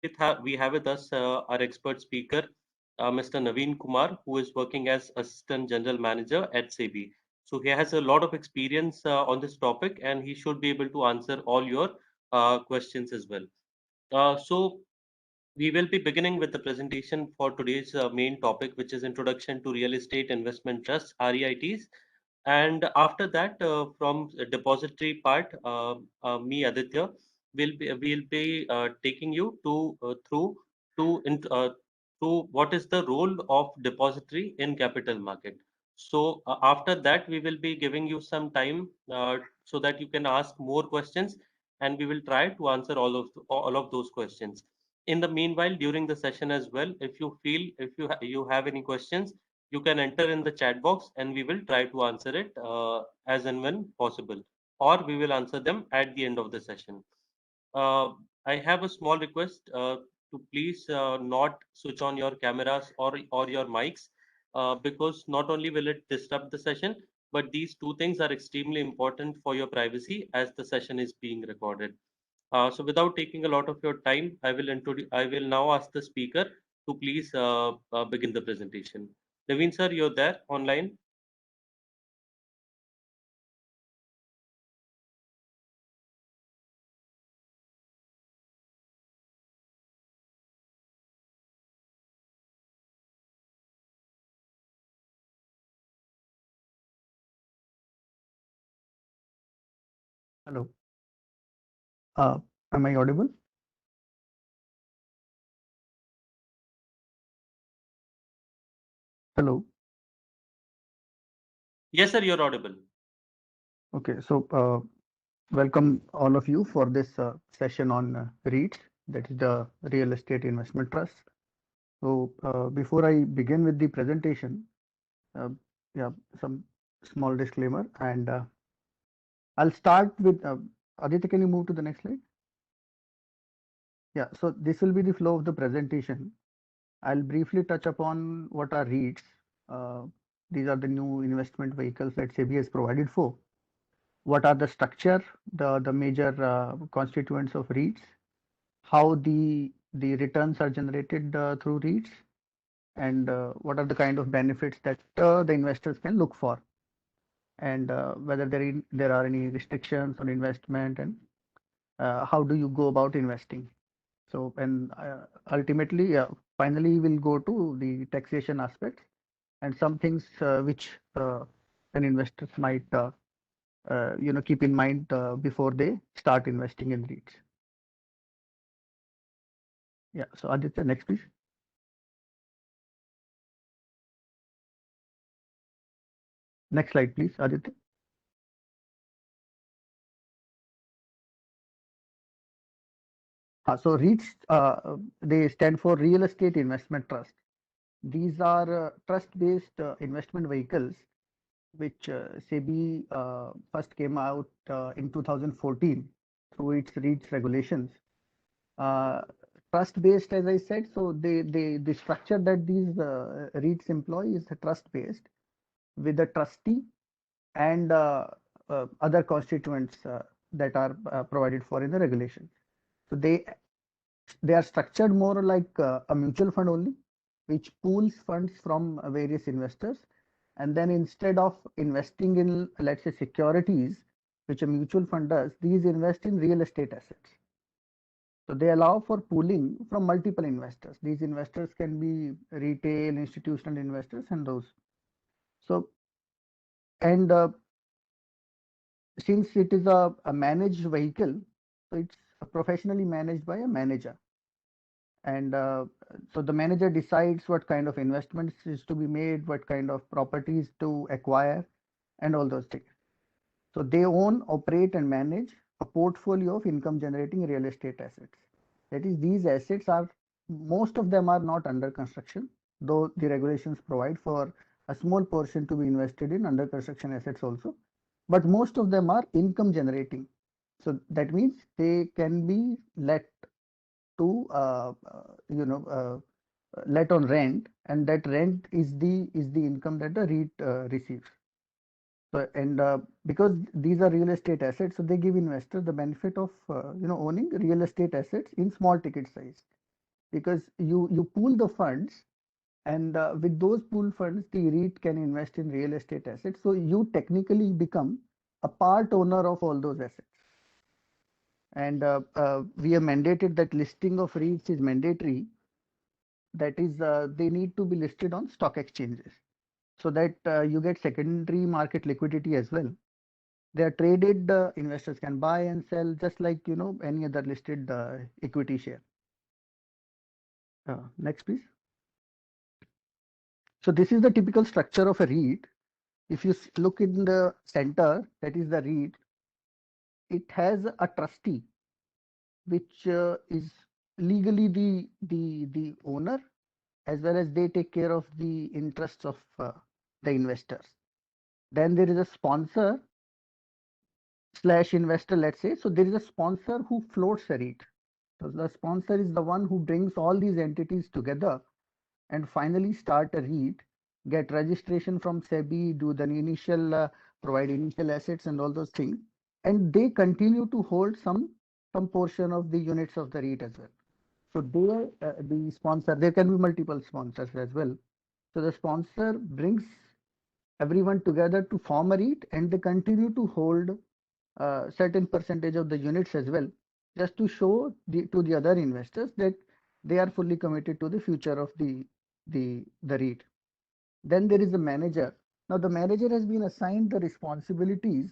We have with us our expert speaker, Mr. Naveen Kumar, who is working as Assistant General Manager at SEBI. So he has a lot of experience on this topic, and he should be able to answer all your questions as well. So we will be beginning with the presentation for today's main topic, which is Introduction to Real Estate Investment Trusts (REITs). And after that, from the depository part, me Aditya will be taking you to what is the role of depository in capital market. So after that, we will be giving you some time so that you can ask more questions, and we will try to answer all of those questions. In the meanwhile, during the session as well, if you have any questions, you can enter in the chat box and we will try to answer it as and when possible, or we will answer them at the end of the session. uh, I have a small request to please not switch on your cameras or your mics, because not only will it disrupt the session, but these two things are extremely important for your privacy as the session is being recorded. So without taking a lot of your time, I will now ask the speaker to please begin the presentation. Naveen sir, you're there online? Hello. Uh, am I audible? Hello. Yes, sir, you're audible. Okay, so welcome all of you for this session on REITs, that is the Real Estate Investment Trust. So before I begin with the presentation, uh, yeah, some small disclaimer, and I'll start with Aditya. Can you move to the next slide? Yeah, so this will be the flow of the presentation. I'll briefly touch upon what are REITs. Uh, these are the new investment vehicles that SEBI has provided for. What are the structure, the major constituents of REITs, how the returns are generated through REITs, and what are the kind of benefits that the investors can look for, and whether there are any restrictions on investment, and how do you go about investing. So, and ultimately, finally, we'll go to the taxation aspects and some things which an investors might keep in mind before they start investing in REITs. Yeah. So Aditya, next please. Next slide, please, Aditya. So REITs, they stand for Real Estate Investment Trust. These are trust-based investment vehicles which SEBI first came out in 2014 through its REITs regulations. Uh, Trust-based, as I said, so the structure that these REITs employ is trust-based with a trustee and other constituents that are provided for in the regulation. So they are structured more like a mutual fund only, which pools funds from various investors, and then instead of investing in, let's say, securities, which a mutual fund does, these invest in real estate assets. So they allow for pooling from multiple investors. These investors can be retail, institutional investors, and those. So and since it is a managed vehicle, so it's professionally managed by a manager. And so the manager decides what kind of investments is to be made, what kind of properties to acquire, and all those things. So they own, operate, and manage a portfolio of income generating real estate assets. That is, these assets are, most of them are not under construction, though the regulations provide for a small portion to be invested in under construction assets also. But most of them are income generating. So that means they can be let to let on rent, and that rent is the income that the REIT receives. So and because these are real estate assets, so they give investors the benefit of owning real estate assets in small ticket size. because you pool the funds, and with those pool funds, the REIT can invest in real estate assets. So you technically become a part owner of all those assets. And we have mandated that listing of REITs is mandatory. That is, they need to be listed on stock exchanges so that you get secondary market liquidity as well. They are traded, investors can buy and sell just like any other listed equity share. Next, please. So this is the typical structure of a REIT. If you look in the center, that is the REIT, it has a trustee, which is legally the owner, as well as they take care of the interests of the investors. Then there is a sponsor slash investor, let's say. So there is a sponsor who floats a REIT. So the sponsor is the one who brings all these entities together and finally start a REIT, get registration from SEBI, do the initial, provide initial assets and all those things. And they continue to hold some portion of the units of the REIT as well. So they, the sponsor, there can be multiple sponsors as well. So the sponsor brings everyone together to form a REIT, and they continue to hold a certain percentage of the units as well, just to show to the other investors that they are fully committed to the future of the REIT. Then there is a manager. Now the manager has been assigned the responsibilities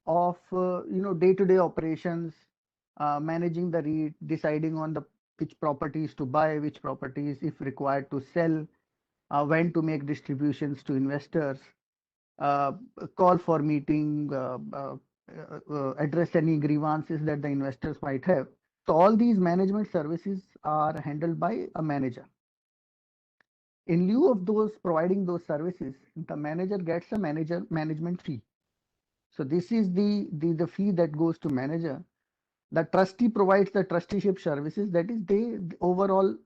of day-to-day operations, managing the REIT, deciding on the which properties to buy, which properties, if required, to sell, when to make distributions to investors, uh, call for meeting, address any grievances that the investors might have. So all these management services are handled by a manager. In lieu of those providing those services, the manager gets a management fee. So this is the fee that goes to manager. The trustee provides the trusteeship services. That is, the overall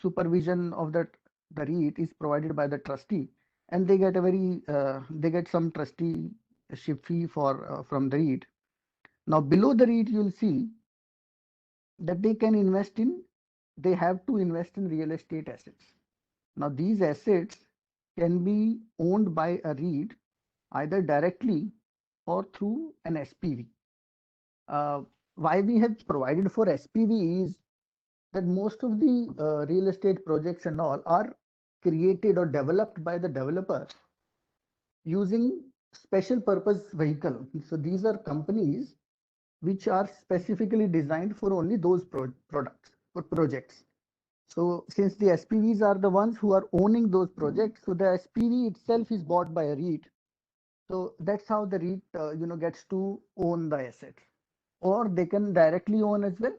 supervision of the REIT is provided by the trustee, and they get they get some trusteeship fee for from the REIT. Now below the REIT, you'll see that they have to invest in real estate assets. Now these assets can be owned by a REIT either directly or through an SPV. Why we have provided for SPV is that most of the real estate projects and all are created or developed by the developer using special purpose vehicle. So these are companies which are specifically designed for only those products or projects. So since the SPVs are the ones who are owning those projects, so the SPV itself is bought by a REIT. So that's how the REIT gets to own the assets, or they can directly own as well.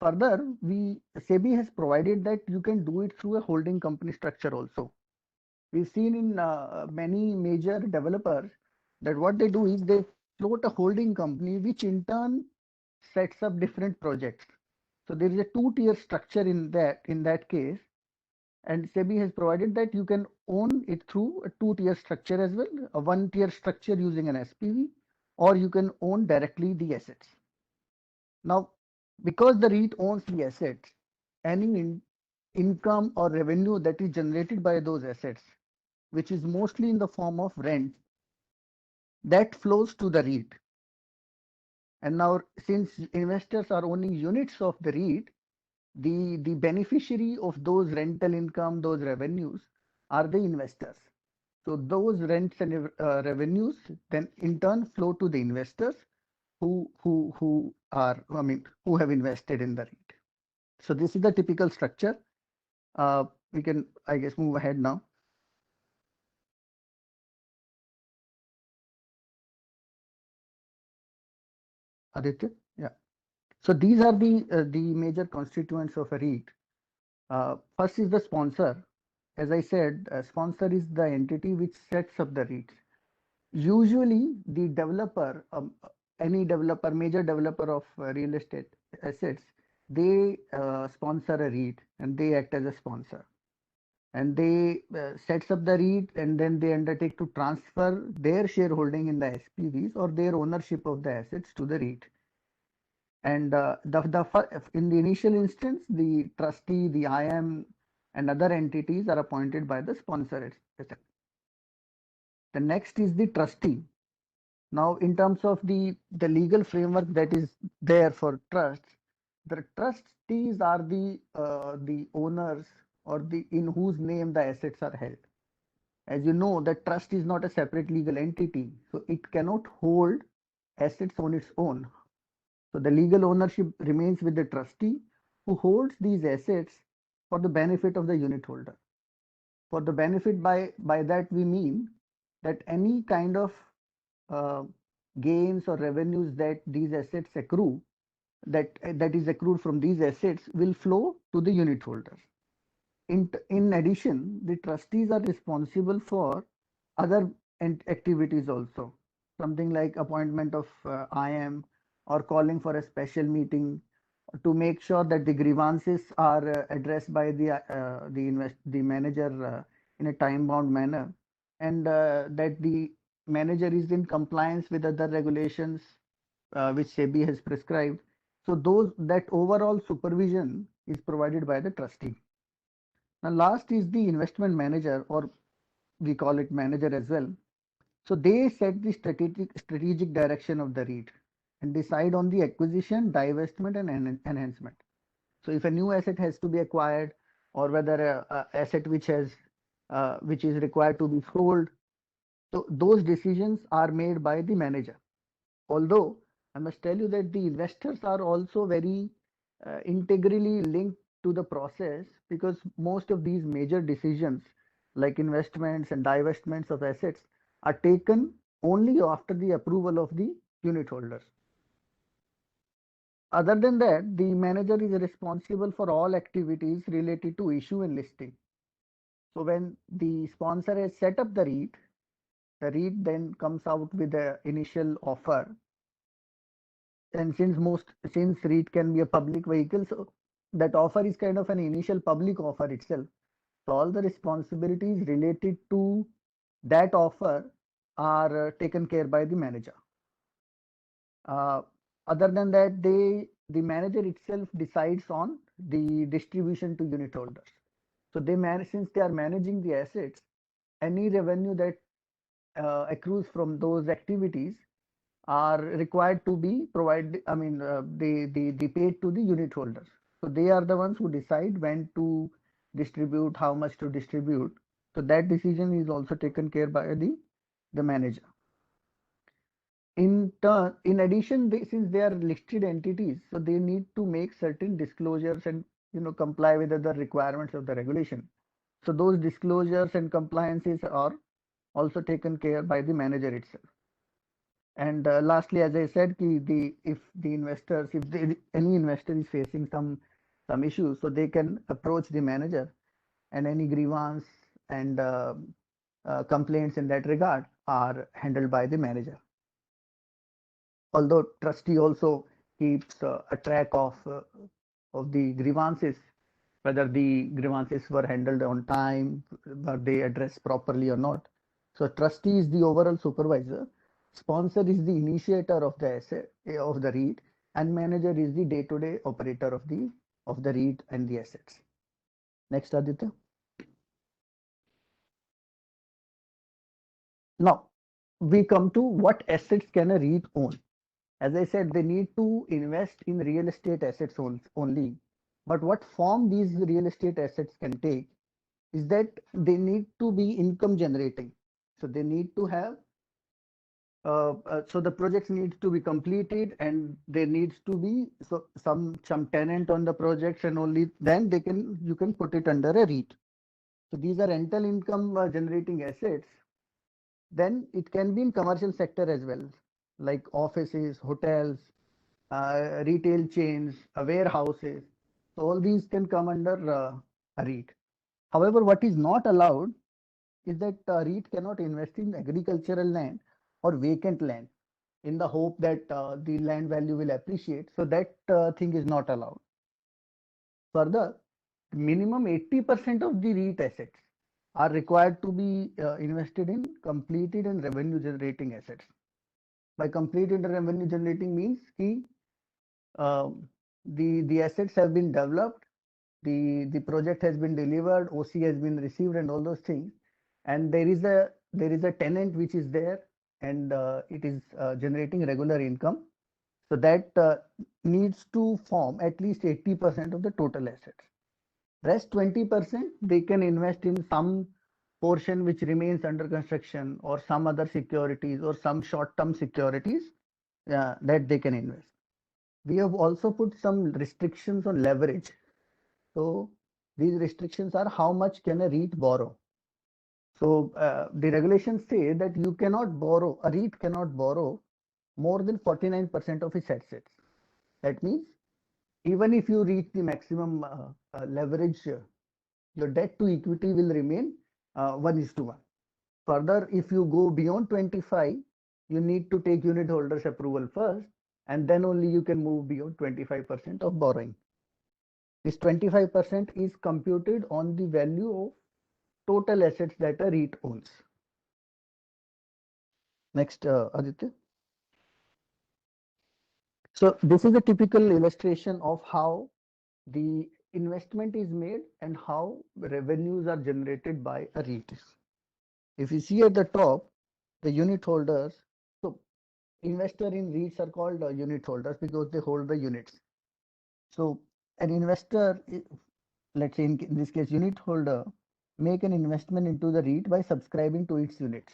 Further, SEBI has provided that you can do it through a holding company structure also. We've seen in many major developers that what they do is they float a holding company, which in turn sets up different projects. So there is a two-tier structure in that case, and SEBI has provided that you can own it through a two-tier structure as well, a one-tier structure using an SPV, or you can own directly the assets. Now, because the REIT owns the assets, any income or revenue that is generated by those assets, which is mostly in the form of rent, that flows to the REIT. And now, since investors are owning units of the REIT, the beneficiary of those rental income, those revenues, are the investors. So those rents and revenues then in turn flow to the investors who have invested in the REIT. So this is the typical structure. We can, I guess, move ahead now. Aditya, yeah. So these are the major constituents of a REIT. First is the sponsor. As I said, a sponsor is the entity which sets up the REIT. Usually, the developer, any developer, major developer of real estate assets, they sponsor a REIT and they act as a sponsor. And they sets up the REIT, and then they undertake to transfer their shareholding in the SPVs or their ownership of the assets to the REIT. And in the initial instance, the trustee, the IM, and other entities are appointed by the sponsor itself. The next is the trustee. Now, in terms of the legal framework that is there for trusts, the trustees are the owners or the in whose name the assets are held. As you know, the trust is not a separate legal entity, so it cannot hold assets on its own. So the legal ownership remains with the trustee who holds these assets for the benefit of the unit holder. For the benefit, by that we mean that any kind of uh, gains or revenues that these assets accrue, that is accrued from these assets, will flow to the unit holders. In addition, the trustees are responsible for other activities also, something like appointment of IM or calling for a special meeting to make sure that the grievances are addressed by the manager in a time bound manner, and that the manager is in compliance with other regulations which SEBI has prescribed. So those that overall supervision is provided by the trustee. Now last is the investment manager, or we call it manager as well. So they set the strategic direction of the REIT and decide on the acquisition, divestment, and enhancement. So if a new asset has to be acquired, or whether a asset which is required to be sold, so those decisions are made by the manager. Although I must tell you that the investors are also very integrally linked to the process, because most of these major decisions like investments and divestments of assets are taken only after the approval of the unit holders. Other than that, the manager is responsible for all activities related to issue and listing. So when the sponsor has set up the REIT then comes out with the initial offer. And since REIT can be a public vehicle, so that offer is kind of an initial public offer itself. So all the responsibilities related to that offer are taken care by the manager. Uh, Other than that, the manager itself decides on the distribution to unit holders. So since they are managing the assets, any revenue that accrues from those activities are required to be provided. I mean, they paid to the unit holders. So they are the ones who decide when to distribute, how much to distribute. So that decision is also taken care by the manager. In addition, since they are listed entities, so they need to make certain disclosures and comply with other requirements of the regulation. So those disclosures and compliances are also taken care by the manager itself. And lastly, as I said, if any investor is facing some issues, so they can approach the manager, and any grievance and complaints in that regard are handled by the manager. Although trustee also keeps a track of the grievances, whether the grievances were handled on time, were they addressed properly or not. So trustee is the overall supervisor, sponsor is the initiator of the asset of the REIT, and manager is the day-to-day operator of the REIT and the assets. Next, Aditya. Now we come to what assets can a REIT own. As I said, they need to invest in real estate assets only. But what form these real estate assets can take is that they need to be income generating. So they need to have, so the projects needs to be completed, and there needs to be some tenant on the projects, and only then you can put it under a REIT. So these are rental income generating assets. Then it can be in commercial sector as well, like offices, hotels, retail chains, warehouses. So all these can come under a REIT. However, what is not allowed is that REIT cannot invest in agricultural land or vacant land in the hope that the land value will appreciate. So that thing is not allowed. Further, minimum 80% of the REIT assets are required to be invested in completed and revenue generating assets. By completed and revenue generating means the assets have been developed, the project has been delivered, OC has been received, and all those things, and there is a tenant which is there, and it is generating regular income. So that needs to form at least 80% of the total assets. Rest 20% they can invest in some portion which remains under construction, or some other securities, or some short-term securities that they can invest. We have also put some restrictions on leverage. So these restrictions are how much can a REIT borrow. So the regulations say that you cannot borrow, a REIT cannot borrow more than 49% of its assets. That means even if you reach the maximum leverage, your debt to equity will remain 1:1. Further, if you go beyond 25, you need to take unit holders approval first, and then only you can move beyond 25% of borrowing. This 25% is computed on the value of total assets that a REIT owns. Next, Aditya. So this is a typical illustration of how the investment is made and how revenues are generated by a REIT. If you see at the top, the unit holders, so investor in REITs are called unit holders because they hold the units. So an investor, let's say in this case, unit holder, make an investment into the REIT by subscribing to its units.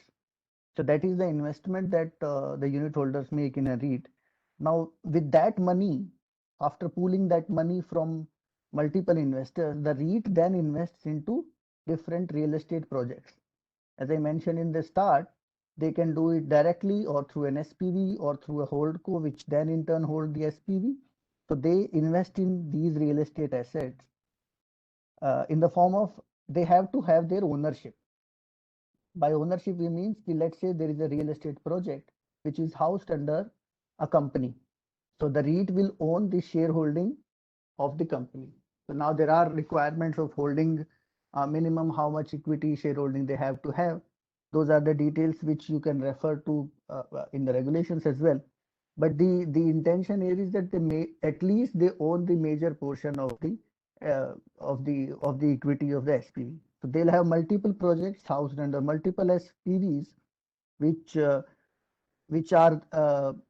So that is the investment that the unit holders make in a REIT. Now, with that money, after pooling that money from multiple investors, the REIT then invests into different real estate projects. As I mentioned in the start, they can do it directly or through an SPV or through a holdco, which then in turn hold the SPV. So they invest in these real estate assets in the form of, they have to have their ownership. By ownership, we means, let's say there is a real estate project which is housed under a company. So the REIT will own the shareholding of the company. So now there are requirements of holding minimum how much equity shareholding they have to have. Those are the details which you can refer to in the regulations as well. But the intention here is that they may, at least they own the major portion of the equity of the SPV. So they'll have multiple projects housed under multiple SPVs, which are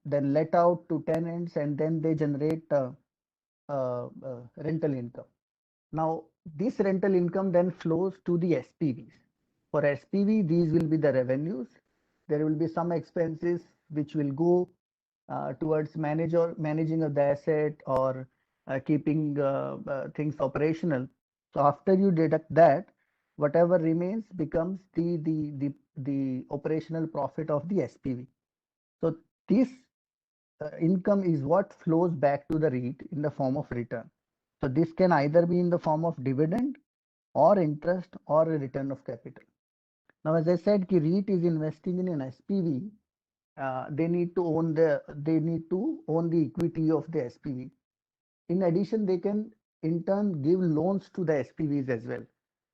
then let out to tenants, and then they generate rental income. Now, this rental income then flows to the SPVs. For SPV, these will be the revenues. There will be some expenses which will go towards managing of the asset, or keeping things operational. So after you deduct that, whatever remains becomes the operational profit of the SPV. So this income is what flows back to the REIT in the form of return. So this can either be in the form of dividend or interest or a return of capital. Now, as I said, REIT is investing in an SPV. They need to own the equity of the SPV. In addition, they can in turn give loans to the SPVs as well.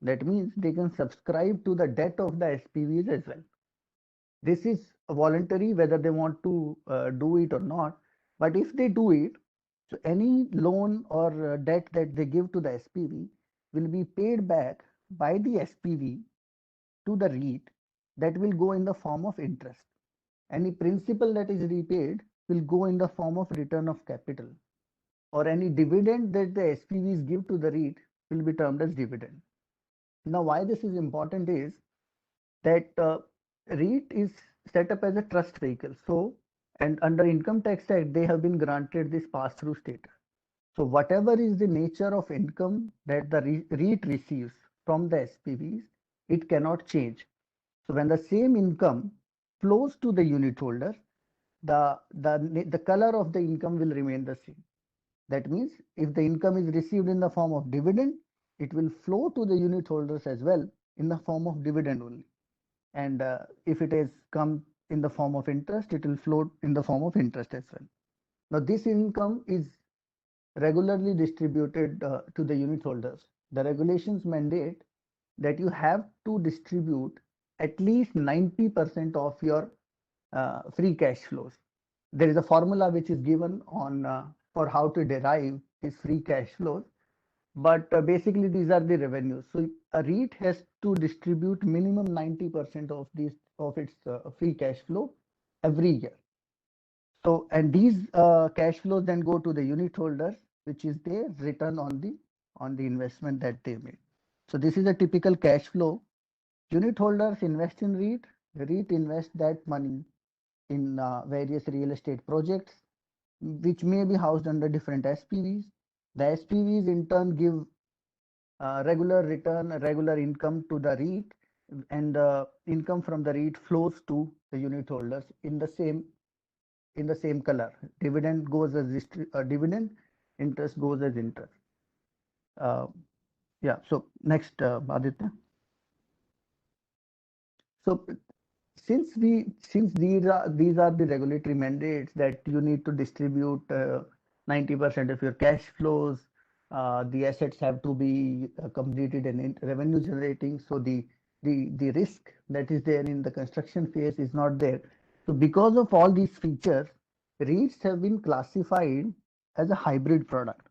That means they can subscribe to the debt of the SPVs as well. This is voluntary whether they want to do it or not. But if they do it, so any loan or debt that they give to the SPV will be paid back by the SPV to the REIT. That will go in the form of interest. Any principal that is repaid will go in the form of return of capital, or any dividend that the SPVs give to the REIT will be termed as dividend. Now, why this is important is that REIT is set up as a trust vehicle. So, and under Income Tax Act, they have been granted this pass-through status. So whatever is the nature of income that the REIT receives from the SPVs, it cannot change. So when the same income flows to the unit holder, the color of the income will remain the same. That means if the income is received in the form of dividend, it will flow to the unit holders as well in the form of dividend only. And if it has come in the form of interest, it will flow in the form of interest as well. Now, this income is regularly distributed to the unit holders. The regulations mandate that you have to distribute at least 90% of your free cash flows. There is a formula which is given on for how to derive these free cash flows. But basically, these are the revenues. So a REIT has to distribute minimum 90% of these of its free cash flow every year. So, and these cash flows then go to the unit holders, which is their return on the investment that they made. So this is a typical cash flow. Unit holders invest in REIT. REIT invest that money in various real estate projects, which may be housed under different SPVs. The SPVs in turn give regular return, regular income to the REIT, and the income from the REIT flows to the unit holders in the same color. Dividend goes as dividend, interest goes as interest. Uh, yeah. So next, Aditya. So since these are the regulatory mandates that you need to distribute 90% of your cash flows, the assets have to be completed and revenue generating. So the risk that is there in the construction phase is not there. So because of all these features, REITs have been classified as a hybrid product.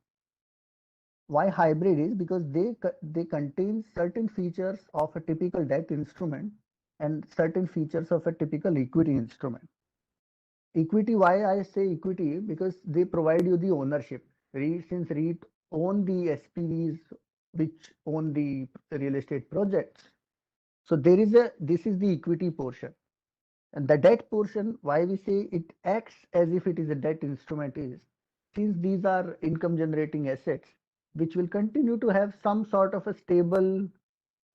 Why hybrid is because they contain certain features of a typical debt instrument and certain features of a typical equity instrument. Equity, why I say equity? Because they provide you the ownership. Since REIT own the SPVs which own the real estate projects. So this is the equity portion. And the debt portion, why we say it acts as if it is a debt instrument is, since these are income generating assets, which will continue to have some sort of a stable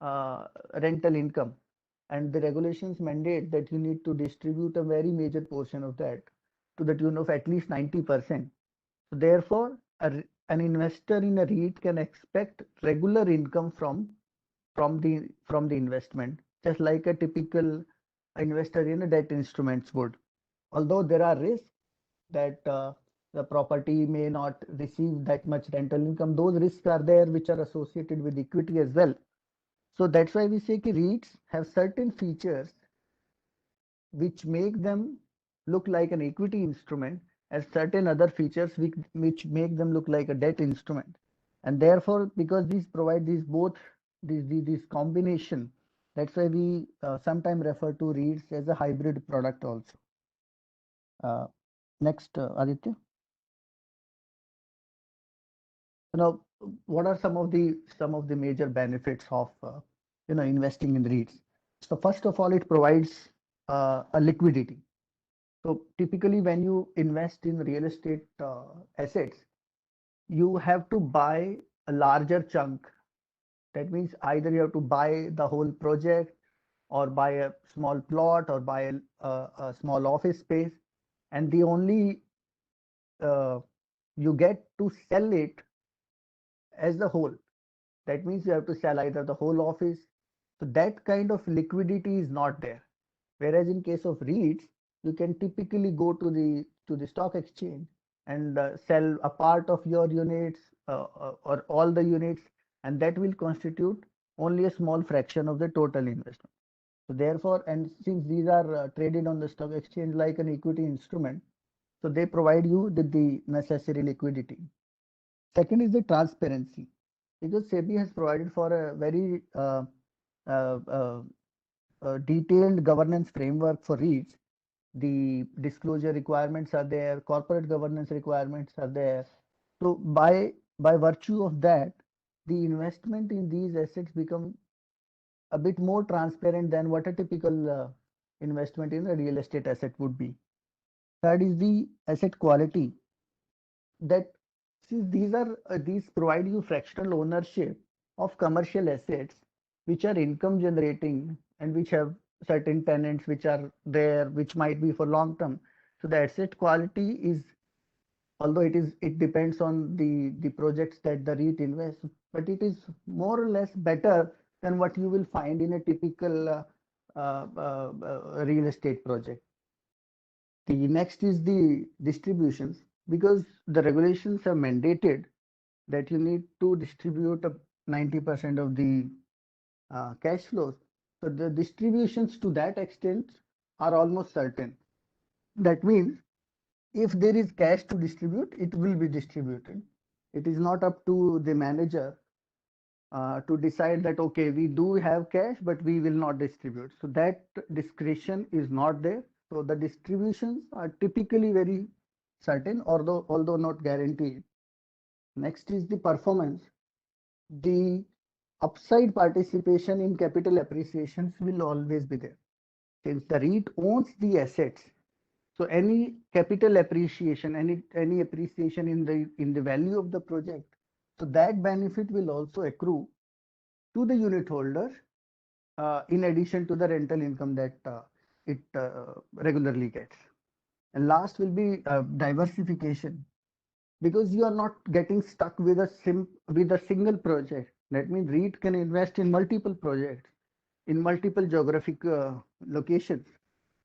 rental income. And the regulations mandate that you need to distribute a very major portion of that to the tune of at least 90%. So therefore, an investor in a REIT can expect regular income from the investment, just like a typical investor in a debt instruments would. Although there are risks that the property may not receive that much rental income, those risks are there which are associated with equity as well. So that's why we say that REITs have certain features which make them look like an equity instrument, as certain other features which make them look like a debt instrument. And therefore, because these provide these both this combination, that's why we sometimes refer to REITs as a hybrid product also. Uh, next, Aditya. Now, what are some of the major benefits of investing in REITs? So first of all, it provides a liquidity. So typically, when you invest in real estate assets, you have to buy a larger chunk. That means either you have to buy the whole project, or buy a small plot, or buy a small office space, and the only you get to sell it as a whole. That means you have to sell either the whole office. So that kind of liquidity is not there. Whereas in case of REITs, you can typically go to the stock exchange and sell a part of your units or all the units, and that will constitute only a small fraction of the total investment. So therefore, and since these are traded on the stock exchange like an equity instrument, so they provide you with the necessary liquidity. Second is the transparency, because SEBI has provided for a very uh, uh, detailed governance framework for REITs. The disclosure requirements are there, corporate governance requirements are there. So by virtue of that, the investment in these assets become a bit more transparent than what a typical investment in a real estate asset would be. Third is the asset quality, that since these provide you fractional ownership of commercial assets which are income generating and which have certain tenants which are there, which might be for long term. So the asset quality is, although it depends on the projects that the REIT invests, but it is more or less better than what you will find in a typical real estate project. The next is the distributions, because the regulations have mandated that you need to distribute 90% of the cash flows. So the distributions to that extent are almost certain. That means if there is cash to distribute, it will be distributed. It is not up to the manager to decide that, okay, we do have cash, but we will not distribute. So that discretion is not there. So the distributions are typically very certain, although not guaranteed. Next is the performance. The upside participation in capital appreciations will always be there. Since the REIT owns the assets, so any capital appreciation, any appreciation in the value of the project, so that benefit will also accrue to the unit holder in addition to the rental income that it regularly gets. And last will be diversification, because you are not getting stuck with a single project. That means REIT can invest in multiple projects in multiple geographic locations.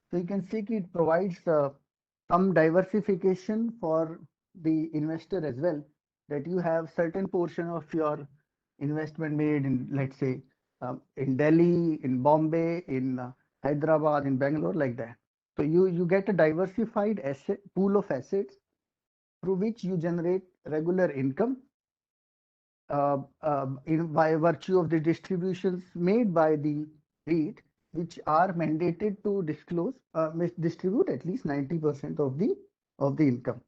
So you can see it provides some diversification for the investor as well, that you have certain portion of your investment made in, let's say, in Delhi, in Bombay, in Hyderabad, in Bangalore, like that. So you get a diversified asset pool of assets through which you generate regular income by virtue of the distributions made by the REIT, which are mandated to distribute at least 90% of the income.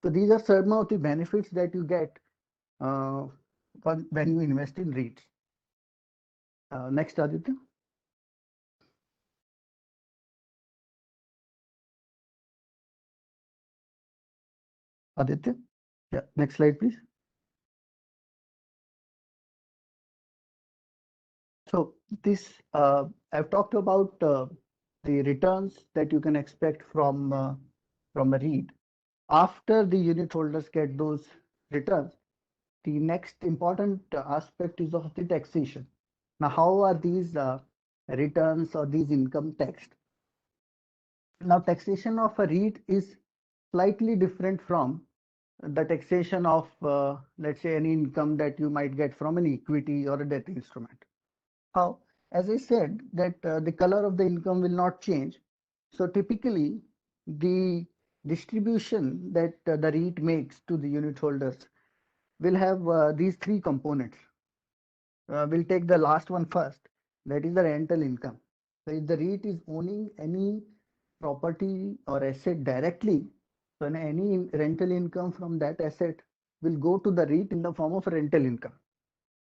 So these are some of the benefits that you get uh, when you invest in REITs. Next, Aditya. Aditya. Yeah, next slide, please. So this I've talked about the returns that you can expect from a REIT. After the unit holders get those returns, the next important aspect is of the taxation. Now, how are these returns or these income taxed? Now, taxation of a REIT is slightly different from the taxation of, let's say, any income that you might get from an equity or a debt instrument. How? As I said, that the color of the income will not change. So typically, the distribution that the REIT makes to the unit holders will have these three components. We'll take the last one first. That is the rental income. So if the REIT is owning any property or asset directly, so any rental income from that asset will go to the REIT in the form of rental income,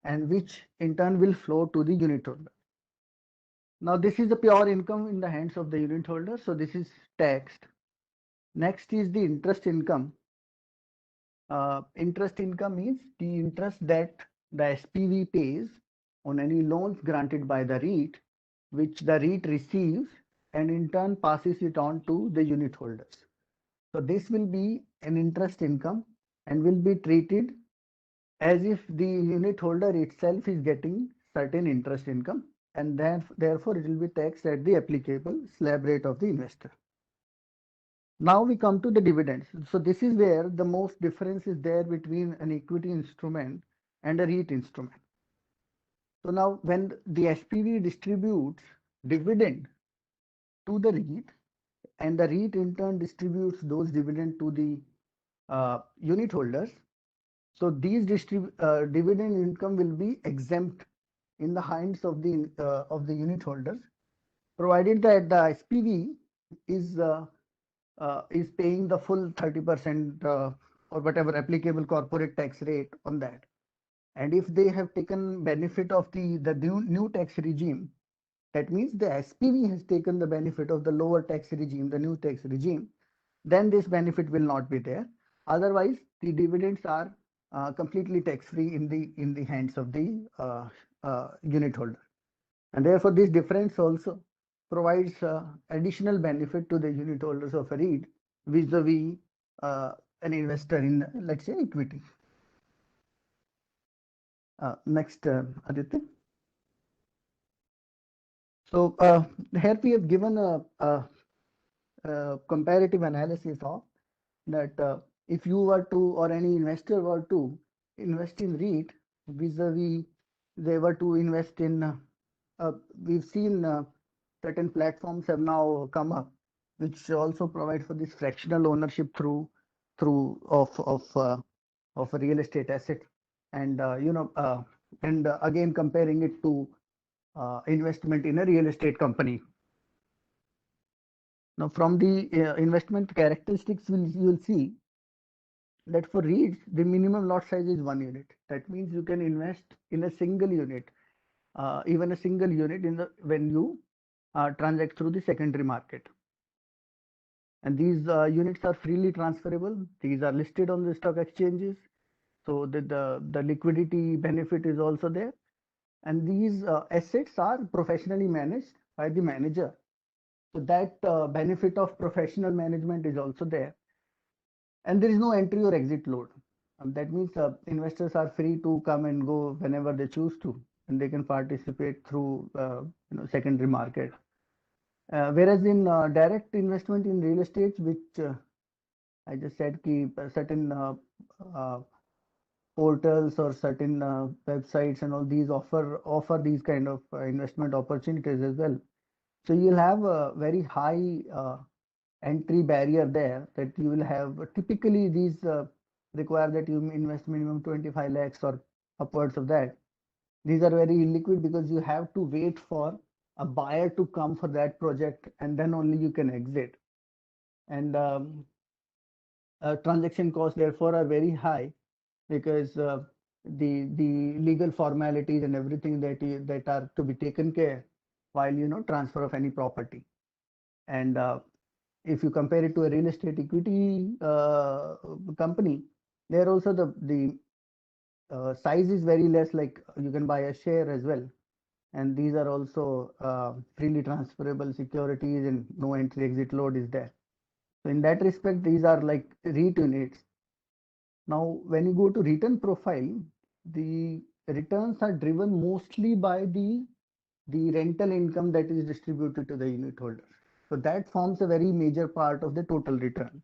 and which in turn will flow to the unit holder. Now this is the pure income in the hands of the unit holder, so this is taxed. Next is the interest income. Interest income means the interest that the SPV pays on any loans granted by the REIT, which the REIT receives and in turn passes it on to the unit holders. So this will be an interest income and will be treated as if the unit holder itself is getting certain interest income, and then therefore it will be taxed at the applicable slab rate of the investor. Now we come to the dividends. So this is where the most difference is there between an equity instrument and a REIT instrument. So now when the SPV distributes dividend to the REIT, and the REIT in turn distributes those dividend to the unit holders, so these dividend income will be exempt in the hands of the unit holders, provided that the SPV is paying the full 30% or whatever applicable corporate tax rate on that. And if they have taken benefit of the new tax regime, that means the SPV has taken the benefit of the lower tax regime, the new tax regime, then this benefit will not be there. Otherwise, the dividends are completely tax-free in the hands of the unit holder. And therefore, this difference also provides additional benefit to the unit holders of a REIT vis-a-vis an investor in, let's say, equity. Next, Aditya. So here we have given a comparative analysis of that if you were to, or any investor were to invest in REIT vis-a-vis they were to invest in, we've seen certain platforms have now come up which also provide for this fractional ownership of a real estate asset, and again comparing it to investment in a real estate company. Now, from the investment characteristics, you will see that for REITs, the minimum lot size is 1 unit. That means you can invest in a single unit, even a single unit when you transact through the secondary market. And these units are freely transferable. These are listed on the stock exchanges, so the liquidity benefit is also there. And these assets are professionally managed by the manager. So that benefit of professional management is also there. And there is no entry or exit load. That means investors are free to come and go whenever they choose to, and they can participate through secondary market. Whereas in direct investment in real estate, which I just said, certain portals or certain websites and all these offer these kind of investment opportunities as well. So you'll have a very high entry barrier there, that you will have. Typically these require that you invest minimum 25 lakhs or upwards of that. These are very illiquid because you have to wait for a buyer to come for that project, and then only you can exit. And transaction costs therefore are very high, because the legal formalities and everything that are to be taken care while transfer of any property. And if you compare it to a real estate equity company, there also the size is very less. Like, you can buy a share as well, and these are also freely transferable securities, and no entry exit load is there. So in that respect, these are like REIT units. Now, when you go to return profile, the returns are driven mostly by the rental income that is distributed to the unit holder. So that forms a very major part of the total return.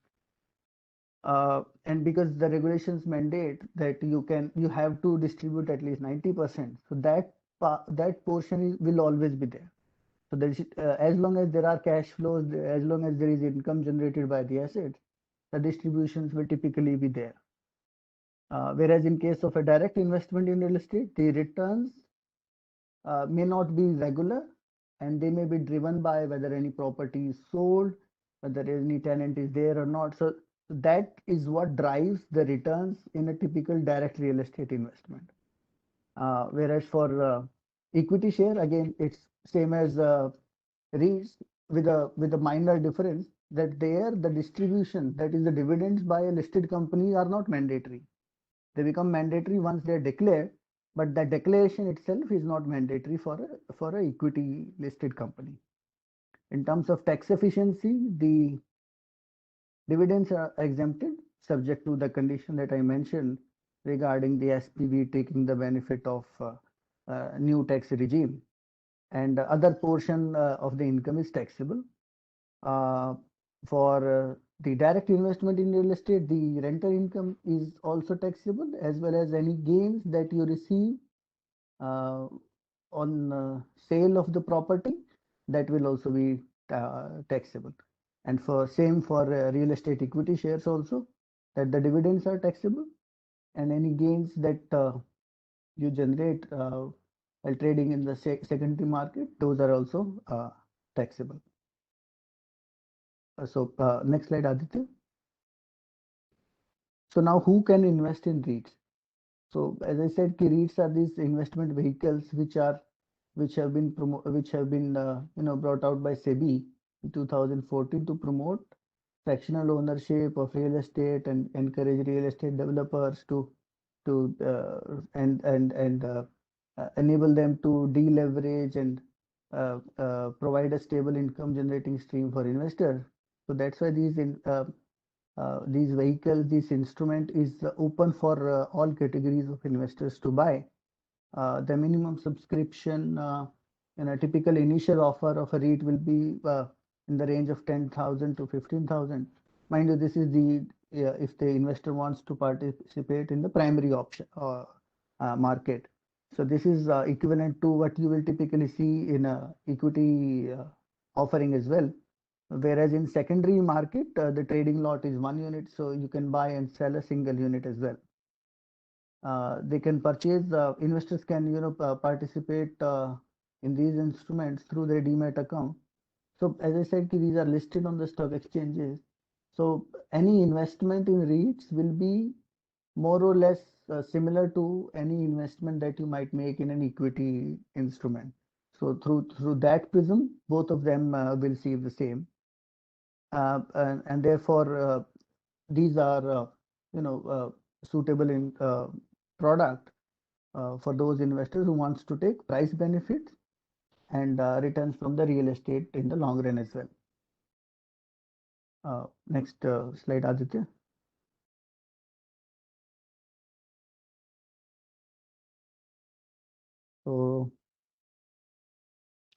And because the regulations mandate that you have to distribute at least 90%, so that portion will always be there. So as long as there are cash flows, as long as there is income generated by the asset, the distributions will typically be there. Whereas in case of a direct investment in real estate, the returns may not be regular, and they may be driven by whether any property is sold, whether any tenant is there or not. So that is what drives the returns in a typical direct real estate investment. Whereas for equity share, again, it's same as REITs, with a minor difference, that there the distribution, that is the dividends by a listed company, are not mandatory. They become mandatory once they are declared, but the declaration itself is not mandatory for a equity listed company. In terms of tax efficiency, the dividends are exempted subject to the condition that I mentioned regarding the SPV taking the benefit of new tax regime, and the other portion of the income is taxable. For the direct investment in real estate, the rental income is also taxable, as well as any gains that you receive on sale of the property, that will also be taxable. And same for real estate equity shares also, that the dividends are taxable, and any gains that you generate while trading in the secondary market, those are also taxable. So next slide, Aditya. So now, who can invest in REITs? So as I said, REITs are these investment vehicles which have been brought out by SEBI in 2014 to promote fractional ownership of real estate and encourage real estate developers to enable them to deleverage and provide a stable income generating stream for investors. So that's why these vehicles, this instrument is open for all categories of investors to buy. The minimum subscription in a typical initial offer of a REIT will be in the range of 10,000 to 15,000. Mind you, this is if the investor wants to participate in the primary option market. So this is equivalent to what you will typically see in a equity offering as well. Whereas in secondary market, the trading lot is 1 unit, so you can buy and sell a single unit as well. They can purchase, investors can, participate in these instruments through their demat account. So as I said, these are listed on the stock exchanges. So any investment in REITs will be more or less similar to any investment that you might make in an equity instrument. So through that prism, both of them will see the same, and therefore these are suitable in product for those investors who wants to take price benefits and returns from the real estate in the long run as well. Next slide, Aditya. So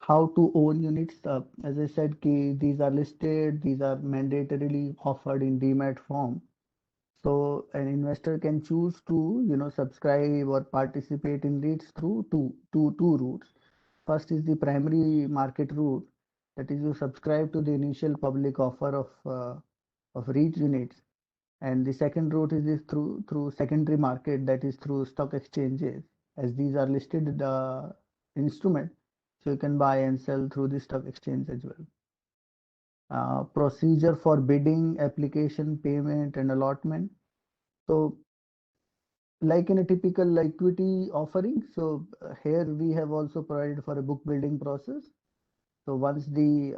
how to own units? As I said, these are listed, these are mandatorily offered in demat form. So an investor can choose to, subscribe or participate in REITs through two routes. First is the primary market route, that is you subscribe to the initial public offer of REIT units, and the second route is through secondary market, that is through stock exchanges, as these are listed instrument, so you can buy and sell through the stock exchange as well. Procedure for bidding, application, payment, and allotment. So like in a typical equity offering, so here we have also provided for a book building process. So once the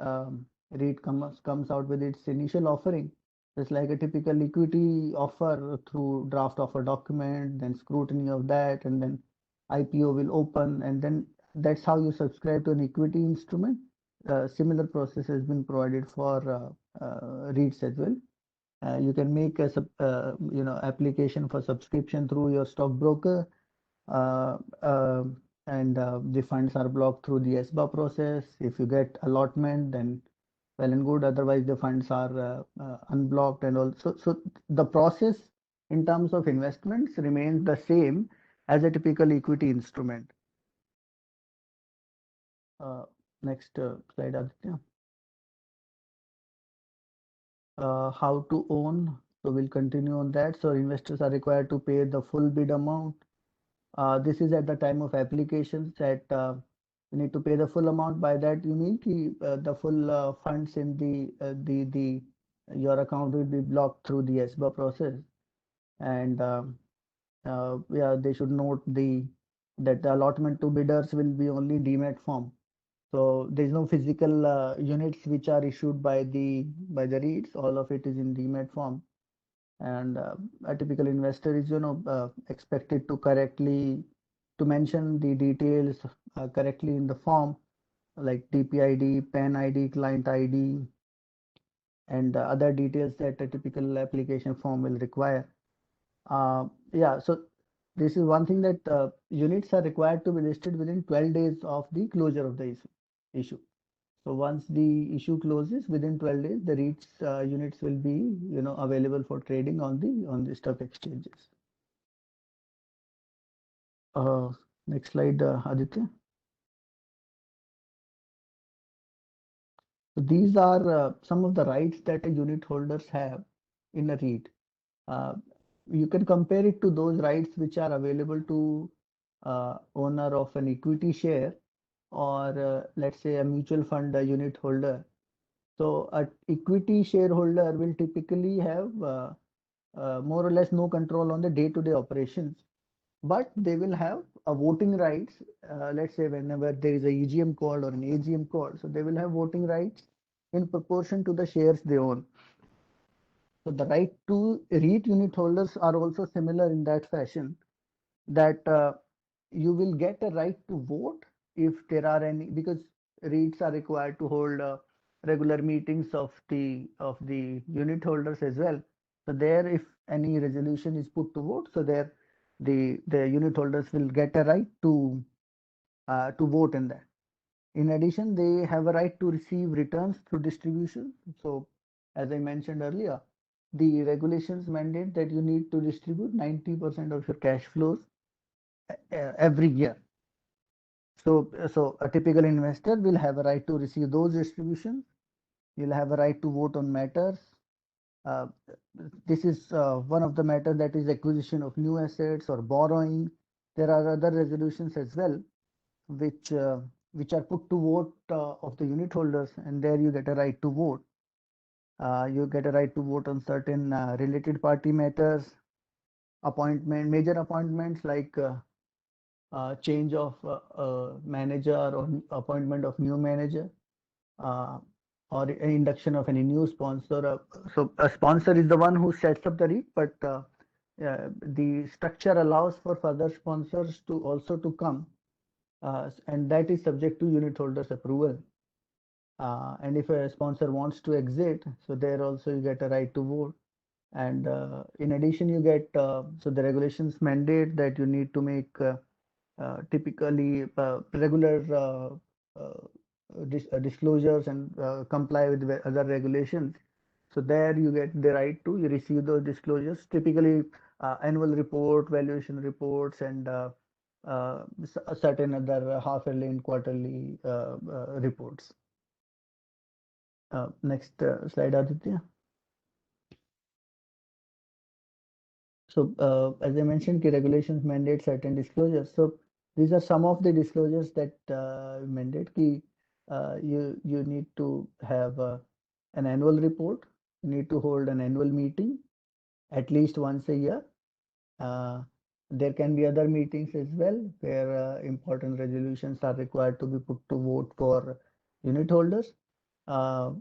REIT comes out with its initial offering, it's like a typical equity offer through draft offer document, then scrutiny of that, and then IPO will open, and then that's how you subscribe to an equity instrument. Similar process has been provided for REITs as well. You can make a application for subscription through your stockbroker, uh, uh, and the funds are blocked through the SBA process. If you get allotment, then well and good. Otherwise, the funds are unblocked, and also so the process in terms of investments remains the same as a typical equity instrument. Next slide, Aditya. How to own. So we'll continue on that. So investors are required to pay the full bid amount. This is at the time of applications that you need to pay the full amount. By that you mean the full funds in the your account will be blocked through the SBA process, and yeah, they should note that the allotment to bidders will be only demat form. So there is no physical units which are issued by the REITs. All of it is in demat form, and a typical investor is expected to mention the details correctly in the form, like TPID, PAN ID, client ID, and other details that a typical application form will require. Yeah, so this is one thing, that units are required to be listed within 12 days of the closure of the issue. So once the issue closes within 12 days, the REITs units will be available for trading on the stock exchanges. Next slide, Aditya. So these are some of the rights that a unit holders have in a REIT. Uh, you can compare it to those rights which are available to owner of an equity share, or let's say a mutual fund unit holder. So a equity shareholder will typically have more or less no control on the day-to-day operations, but they will have a voting rights. Let's say whenever there is a EGM called or an AGM called, so they will have voting rights in proportion to the shares they own. So the right to REIT unit holders are also similar in that fashion, that you will get a right to vote if there are any, because REITs are required to hold regular meetings of the unit holders as well. So there, if any resolution is put to vote, so there the unit holders will get a right to vote in that. In addition, they have a right to receive returns through distribution. So as I mentioned earlier, the regulations mandate that you need to distribute 90% of your cash flows every year. So a typical investor will have a right to receive those distributions, You'll have a right to vote on matters. This is one of the matters, that is acquisition of new assets or borrowing. There are other resolutions as well, which are put to vote of the unit holders, and there you get a right to vote. You get a right to vote on certain related party matters, major appointments like change of manager or appointment of new manager, uh, or induction of any new sponsor. So a sponsor is the one who sets up the REIT, but the structure allows for further sponsors to also to come, and that is subject to unit holders approval. And if a sponsor wants to exit, so there also you get a right to vote. And in addition, you get so the regulations mandate that you need to make typically regular disclosures and comply with the other regulations. So there you get the right to receive those disclosures, typically annual report, valuation reports, and certain other half-yearly and quarterly reports. Next slide, Aditya. So as I mentioned, key regulations mandate certain disclosures. So these are some of the disclosures that mandate key. You need to have an annual report. You need to hold an annual meeting at least once a year. There can be other meetings as well where important resolutions are required to be put to vote for unit holders. REIT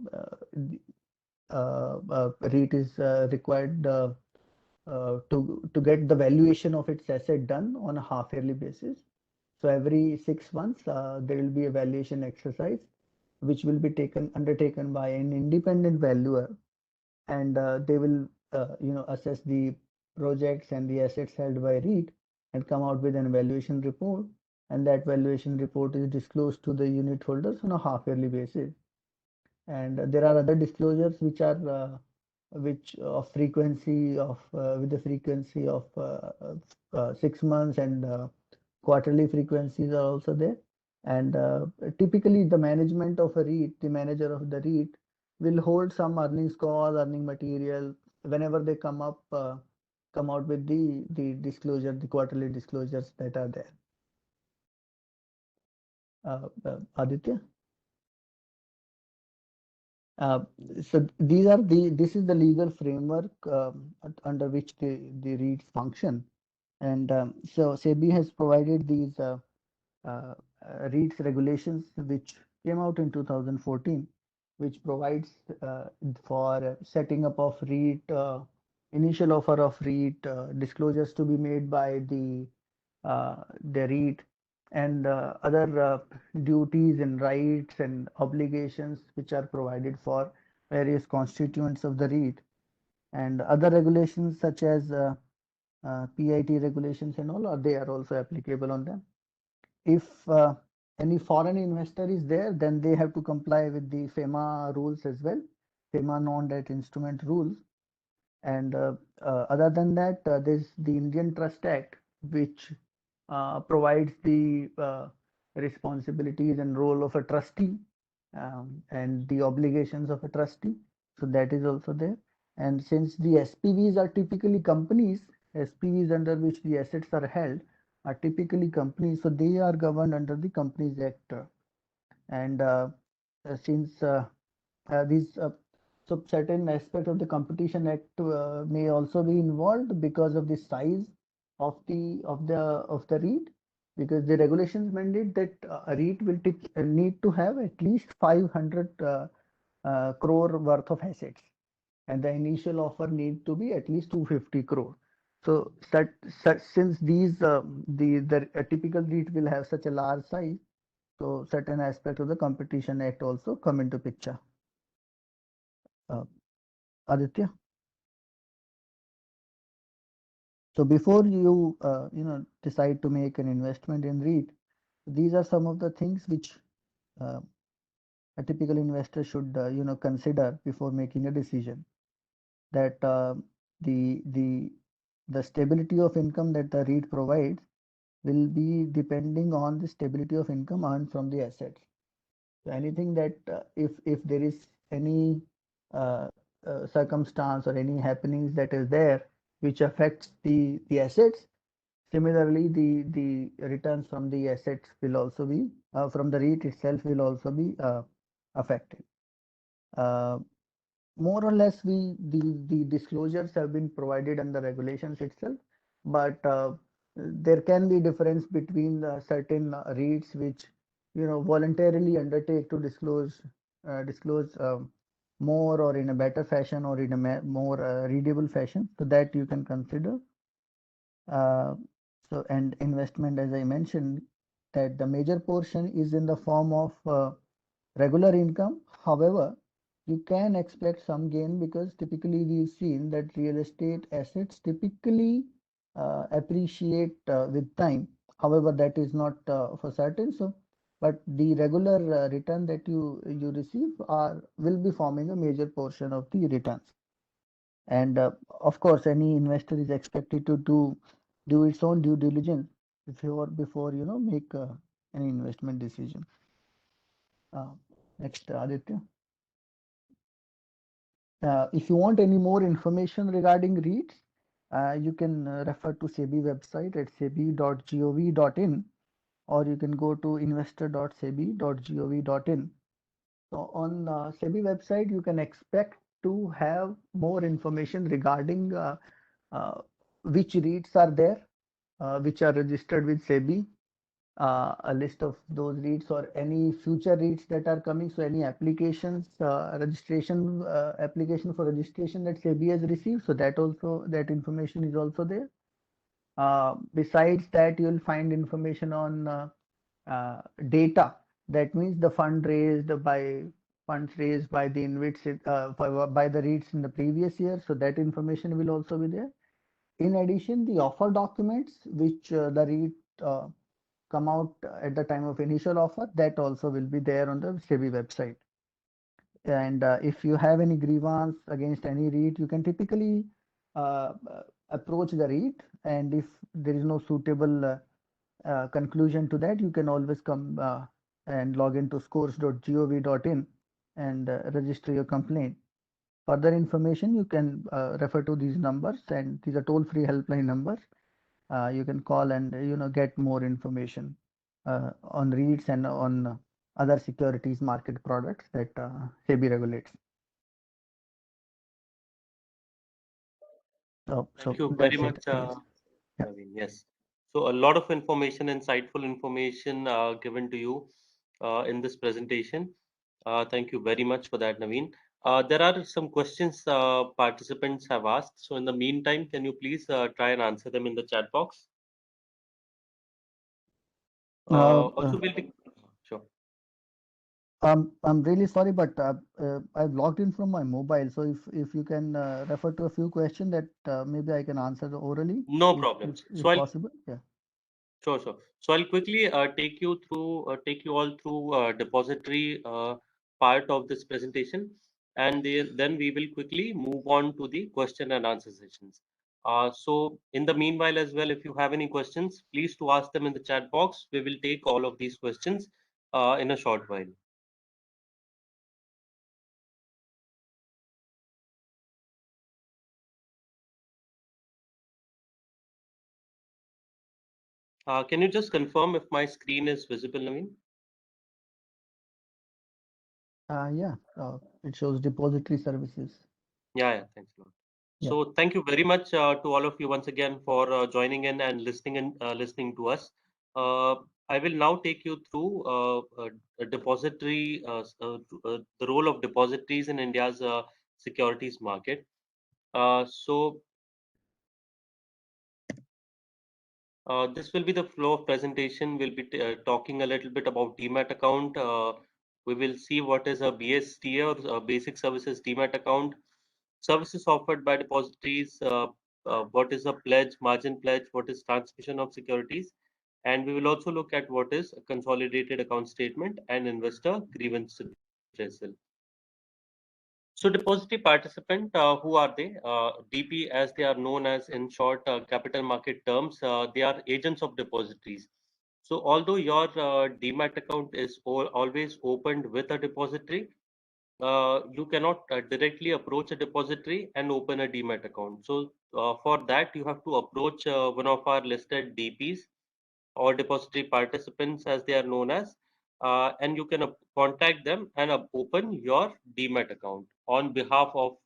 is required to get the valuation of its asset done on a half-yearly basis. So every 6 months, there will be a valuation exercise, which will be undertaken by an independent valuer, and they will, assess the projects and the assets held by REIT and come out with an valuation report. And that valuation report is disclosed to the unit holders on a half-yearly basis. And there are other disclosures which are which of frequency of with the frequency of 6 months, and quarterly frequencies are also there. And typically the management of a REIT, the manager of the REIT will hold some earnings call, earning material whenever they come out with the disclosure, the quarterly disclosures that are there. Aditya. So this is the legal framework under which the REITs function. And so SEBI has provided these REITs regulations, which came out in 2014, which provides for setting up of REIT, initial offer of REIT, disclosures to be made by the REIT, and other duties and rights and obligations which are provided for various constituents of the REIT, and other regulations such as PIT regulations and all, they are also applicable on them. If any foreign investor is there, then they have to comply with the FEMA rules as well, FEMA non-debt instrument rules. And other than that, there's the Indian Trust Act, which provides the responsibilities and role of a trustee, and the obligations of a trustee. So that is also there. And since the SPVs are typically companies, SPVs under which the assets are held are typically companies, so they are governed under the Companies Act. And since these so certain aspect of the Competition Act may also be involved because of the size of the REIT, because the regulations mandate that a REIT will need to have at least 500 crore worth of assets, and the initial offer need to be at least 250 crore. So since these a typical REIT will have such a large size, so certain aspect of the Competition Act also come into picture. Aditya. So before you decide to make an investment in REIT, these are some of the things which a typical investor should consider before making a decision. That the stability of income that the REIT provides will be depending on the stability of income earned from the assets. So anything that if there is any circumstance or any happenings that is there which affects the assets, similarly the returns from the assets will also be from the REIT itself will also be affected. Uh, More or less, the disclosures have been provided under regulations itself, but there can be difference between certain REITs which voluntarily undertake to disclose more or in a better fashion or in a more readable fashion, so that you can consider. Uh, so and investment, as I mentioned, that the major portion is in the form of regular income. However, you can expect some gain because typically we've seen that real estate assets typically appreciate with time. However, that is not for certain. So, but the regular return that you receive are will be forming a major portion of the returns. And of course, any investor is expected to do its own due diligence before make any investment decision. Uh, Next, Aditya. If you want any more information regarding REITs, you can refer to SEBI website at sebi.gov.in, or you can go to investor.sebi.gov.in. So on SEBI website, you can expect to have more information regarding uh, which REITs are there, which are registered with SEBI, a list of those REITs or any future REITs that are coming. So any applications, application for registration that SEBI has received. So that information is also there. Besides that, you'll find information on data. That means the funds raised by the InvITs by the REITs in the previous year. So that information will also be there. In addition, the offer documents which the REIT come out at the time of initial offer, that also will be there on the SEBI website. And if you have any grievance against any REIT, you can typically uh, approach the REIT, and if there is no suitable conclusion to that, you can always come and log into scores.gov.in and register your complaint. Further information, you can refer to these numbers, and these are toll-free helpline numbers. You can call and get more information on REITs and on other securities market products that SEBI regulates. Thank So you very that's it. much, Yes. Yeah. Naveen. Yes. So a lot of information, insightful information given to you in this presentation. Thank you very much for that, Naveen. There are some questions participants have asked. So in the meantime, can you please try and answer them in the chat box? Uh, uh, Also, we'll be sure. I'm really sorry, but I've logged in from my mobile. So if you can refer to a few questions that maybe I can answer orally, No if problems. So if I'll possible. Yeah. sure, sure. So I'll quickly take you all through depository part of this presentation, and then we will quickly move on to the question and answer sessions. So in the meanwhile as well, if you have any questions, please to ask them in the chat box. We will take all of these questions in a short while. Can you just confirm if my screen is visible, Naveen? Yeah. It shows depository services. Yeah, thanks a lot. Yeah. So thank you very much to all of you once again for joining in and listening to us. Uh, I will now take you through a depository, the role of depositories in India's securities market. So this will be the flow of presentation. We'll be talking a little bit about Demat account. We will see what is a BSTA or Basic Services Demat account, services offered by depositories, what is a pledge, margin pledge, what is transmission of securities, and we will also look at what is a consolidated account statement and investor grievance redressal. So depository participant, who are they? DP, as they are known as in short capital market terms, they are agents of depositories. So although your Demat account is always opened with a depository, you cannot directly approach a depository and open a demat account. So for that, you have to approach one of our listed DPs or depository participants, as they are known as, and you can contact them and open your demat account on behalf of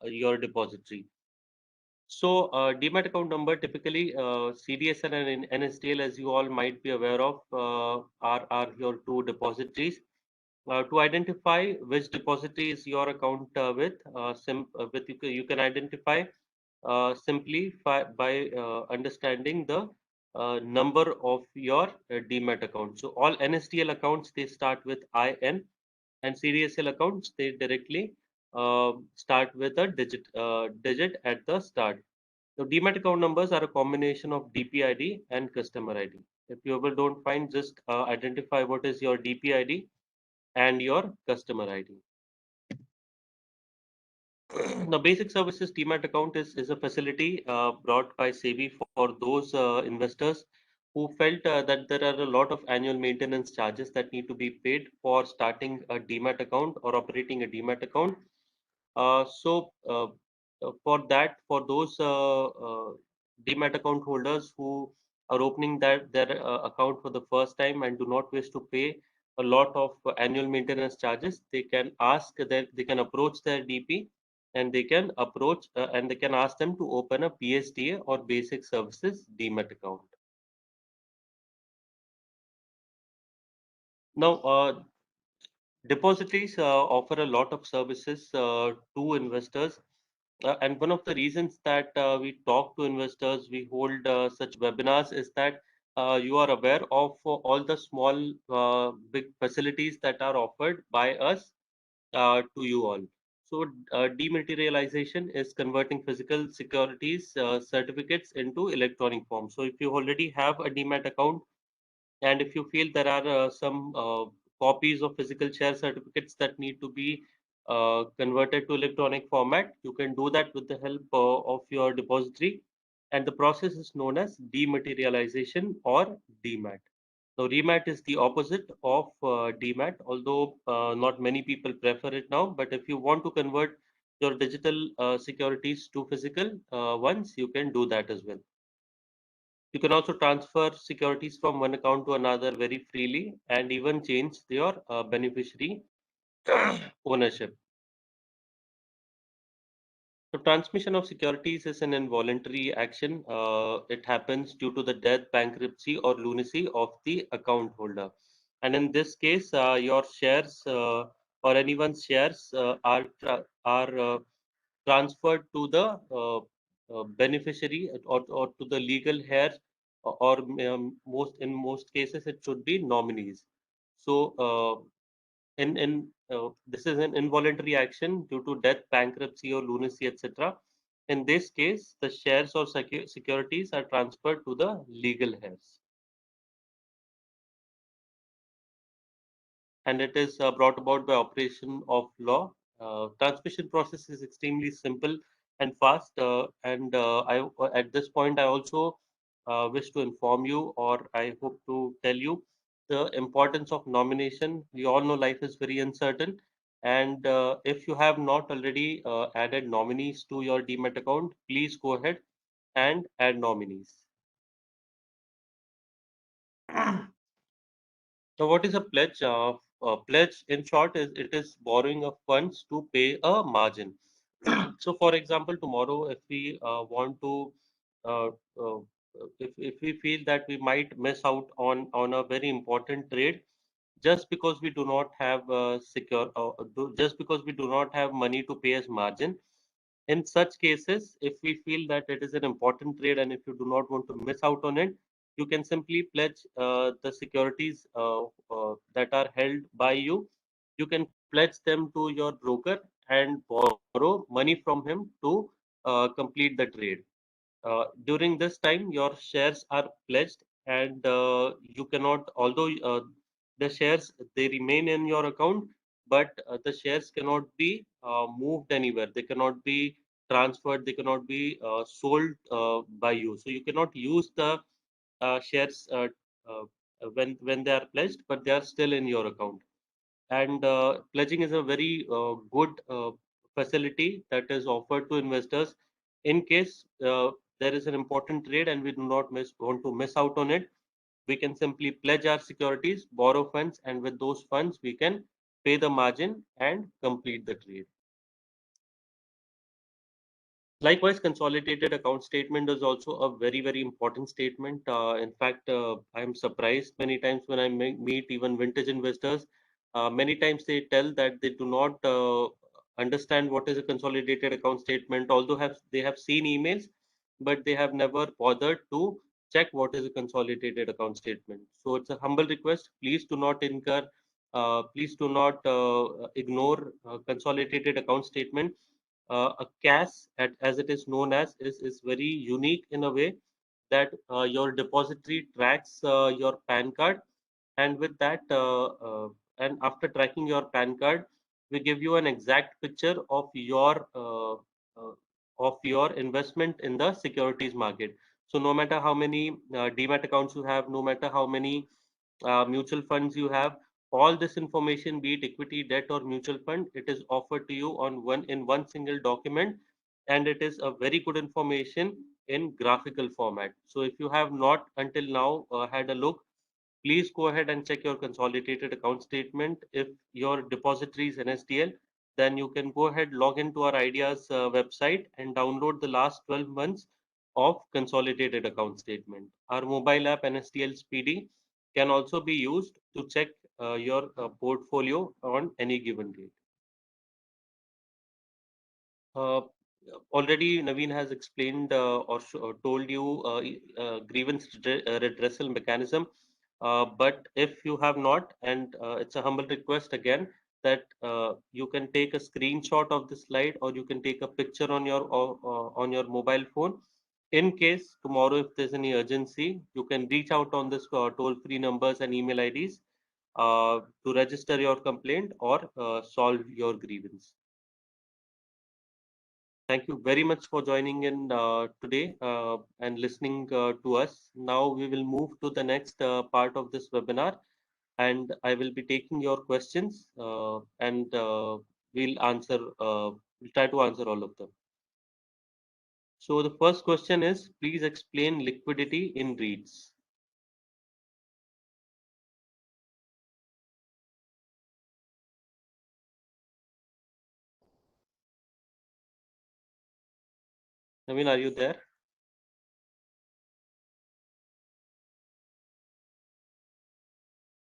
your depository. So, demat account number, typically CDSL and NSDL, as you all might be aware of, are your two depositories. To identify which depository is your account you can identify simply by understanding the number of your demat account. So all NSDL accounts, they start with IN, and CDSL accounts, they directly start with a digit at the start. So demat account numbers are a combination of DPID and customer ID. If you ever don't find, just identify what is your DPID and your customer ID. The basic services demat account is a facility brought by SEBI for those investors who felt that there are a lot of annual maintenance charges that need to be paid for starting a demat account or operating a demat account. For that, for those demat account holders who are opening their account for the first time and do not wish to pay a lot of annual maintenance charges, they can ask that they can approach their DP, and they can ask them to open a PSDA or basic services demat account. Now, depositories offer a lot of services to investors. And one of the reasons that we talk to investors, we hold such webinars, is that you are aware of all the small, big facilities that are offered by us to you all. So, dematerialization is converting physical securities certificates into electronic form. So, if you already have a demat account, and if you feel there are some copies of physical share certificates that need to be converted to electronic format, you can do that with the help of your depository. And the process is known as dematerialization or DMAT. So remat is the opposite of DMAT, although not many people prefer it now. But if you want to convert your digital securities to physical ones, you can do that as well. You can also transfer securities from one account to another very freely, and even change your beneficiary ownership. So transmission of securities is an involuntary action. It happens due to the death, bankruptcy, or lunacy of the account holder. And in this case, your shares or anyone's shares are transferred to the beneficiary, or to the legal heirs, or in most cases it should be nominees. So in this is an involuntary action due to death, bankruptcy, or lunacy, etc. In this case, the shares or securities are transferred to the legal heirs, and it is brought about by operation of law. Transmission process is extremely simple and fast, at this point I also wish to inform you, or I hope to tell you, the importance of nomination. We all know life is very uncertain, and if you have not already added nominees to your demat account, please go ahead and add nominees. So what is a pledge? Pledge, in short, is it is borrowing of funds to pay a margin. So, for example, tomorrow, if we want to, uh, uh, if we feel that we might miss out on a very important trade, just because we do not have just because we do not have money to pay as margin. In such cases, if we feel that it is an important trade and if you do not want to miss out on it, you can simply pledge the securities that are held by you. You can pledge them to your broker and borrow money from him to complete the trade. During this time, your shares are pledged, and you cannot, although the shares, they remain in your account, but the shares cannot be moved anywhere. They cannot be transferred. They cannot be sold by you. So you cannot use the shares uh, when they are pledged, but they are still in your account. And pledging is a very good facility that is offered to investors in case there is an important trade and we do not want to miss out on it. We can simply pledge our securities, borrow funds, and with those funds we can pay the margin and complete the trade. Likewise, consolidated account statement is also a very, very important statement. In fact, I am surprised many times when I meet even vintage investors. Many times they tell that they do not understand what is a consolidated account statement, although they have seen emails, but they have never bothered to check what is a consolidated account statement. So it's a humble request. Please do not ignore consolidated account statement. A CAS, as it is known as, is very unique in a way that your depository tracks your PAN card, and with that, and after tracking your PAN card, we give you an exact picture of your investment in the securities market. So no matter how many demat accounts you have, no matter how many mutual funds you have, all this information, be it equity, debt, or mutual fund, it is offered to you on one single document, and it is a very good information in graphical format. So if you have not until now had a look, please go ahead and check your consolidated account statement. If your depository is NSDL, then you can go ahead, log into our Ideas website and download the last 12 months of consolidated account statement. Our mobile app NSDL Speedy can also be used to check your portfolio on any given date. Uh, Already Naveen has explained or told you grievance redressal mechanism. But if you have not, and it's a humble request again that you can take a screenshot of the slide or you can take a picture on your mobile phone. In case tomorrow, if there's any urgency, you can reach out on this toll-free numbers and email IDs to register your complaint or solve your grievance. Thank you very much for joining in today and listening to us. Now we will move to the next part of this webinar, and I will be taking your questions and we'll try to answer all of them. So the first question is, please explain liquidity in REITs. Naveen, are you there?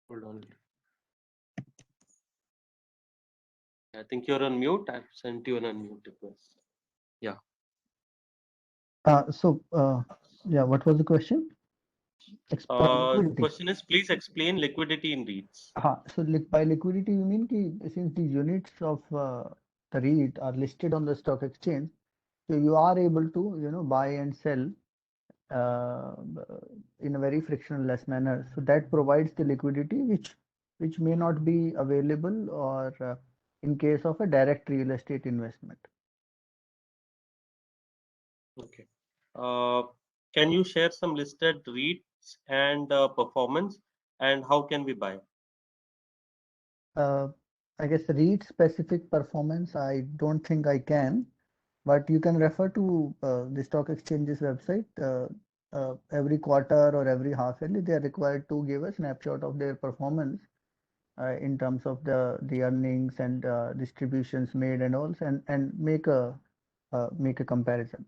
Hold on. I think you're on mute. I've sent you an unmute request. Yeah. Yeah, what was the question? Liquidity. Question is, please explain liquidity in REITs. So by liquidity, you mean since the units of the REIT are listed on the stock exchange, so you are able to, buy and sell uh, in a very frictionless manner. So that provides the liquidity which may not be available or in case of a direct real estate investment. Okay. Uh, can you share some listed REITs and performance, and how can we buy? I guess REIT specific performance, I don't think I can, but you can refer to the stock exchange's website. Every quarter or every half yearly, they are required to give a snapshot of their performance in terms of the earnings and distributions made and all, and make a comparison.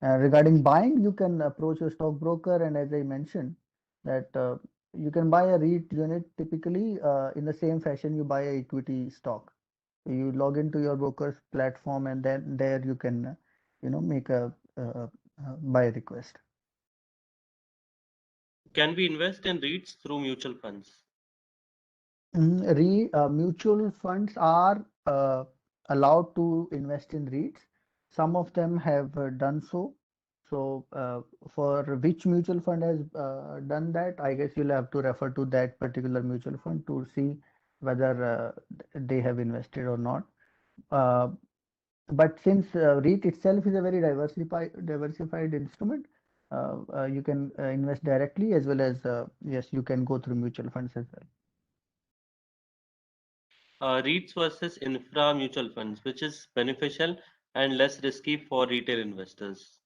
Regarding buying, you can approach your stockbroker, and as I mentioned, that you can buy a REIT unit typically in the same fashion you buy a equity stock. You log into your broker's platform, and then there you can, make a buy request. Can we invest in REITs through mutual funds? Mutual funds are allowed to invest in REITs. Some of them have done so. So, for which mutual fund has done that, I guess you'll have to refer to that particular mutual fund to see whether they have invested or not. Uh, but since REIT itself is a very diversified instrument, you can invest directly as well as yes, you can go through mutual funds as well. REITs versus infra mutual funds, which is beneficial and less risky for retail investors?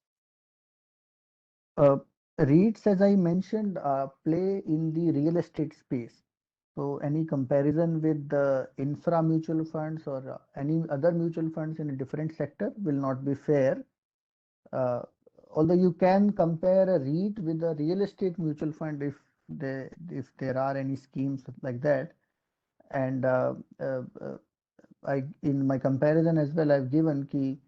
Uh, REITs, as I mentioned, play in the real estate space. So any comparison with the infra mutual funds or any other mutual funds in a different sector will not be fair. Uh, Although you can compare a REIT with a real estate mutual fund if there are any schemes like that. And in my comparison as well, I've given key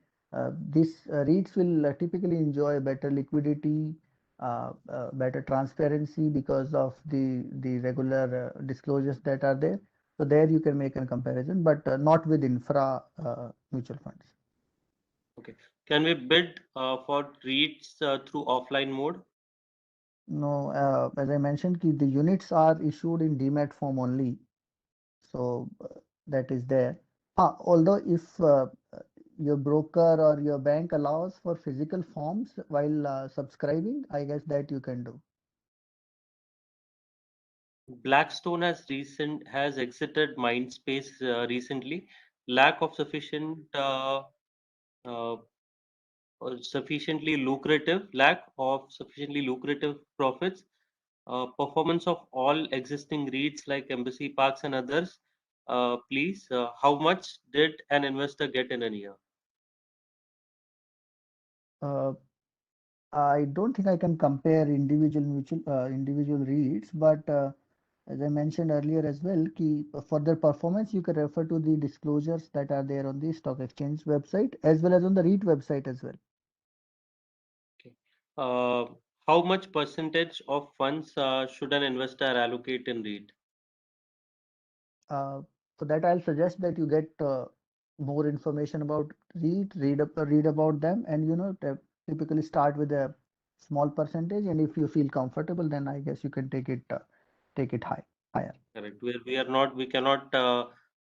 these REITs will typically enjoy better liquidity, better transparency because of the regular disclosures that are there. So there you can make a comparison, but not with infra mutual funds. Okay. Can we bid for REITs through offline mode? No, as I mentioned, the units are issued in demat form only. So that is there. Although if your broker or your bank allows for physical forms while subscribing, I guess that you can do. Blackstone has exited Mindspace recently. Lack of uh, lack of sufficiently lucrative profits, performance of all existing REITs like Embassy Parks and others. Please, how much did an investor get in a year? Uh, I don't think I can compare individual REITs, but as I mentioned earlier as well, for their performance, you can refer to the disclosures that are there on the stock exchange website as well as on the REIT website as well. Okay. Uh, how much percentage of funds should an investor allocate in REIT? Uh, for that, I'll suggest that you get more information about read about them, and typically start with a small percentage. And if you feel comfortable, then I guess you can take it higher. Correct. We cannot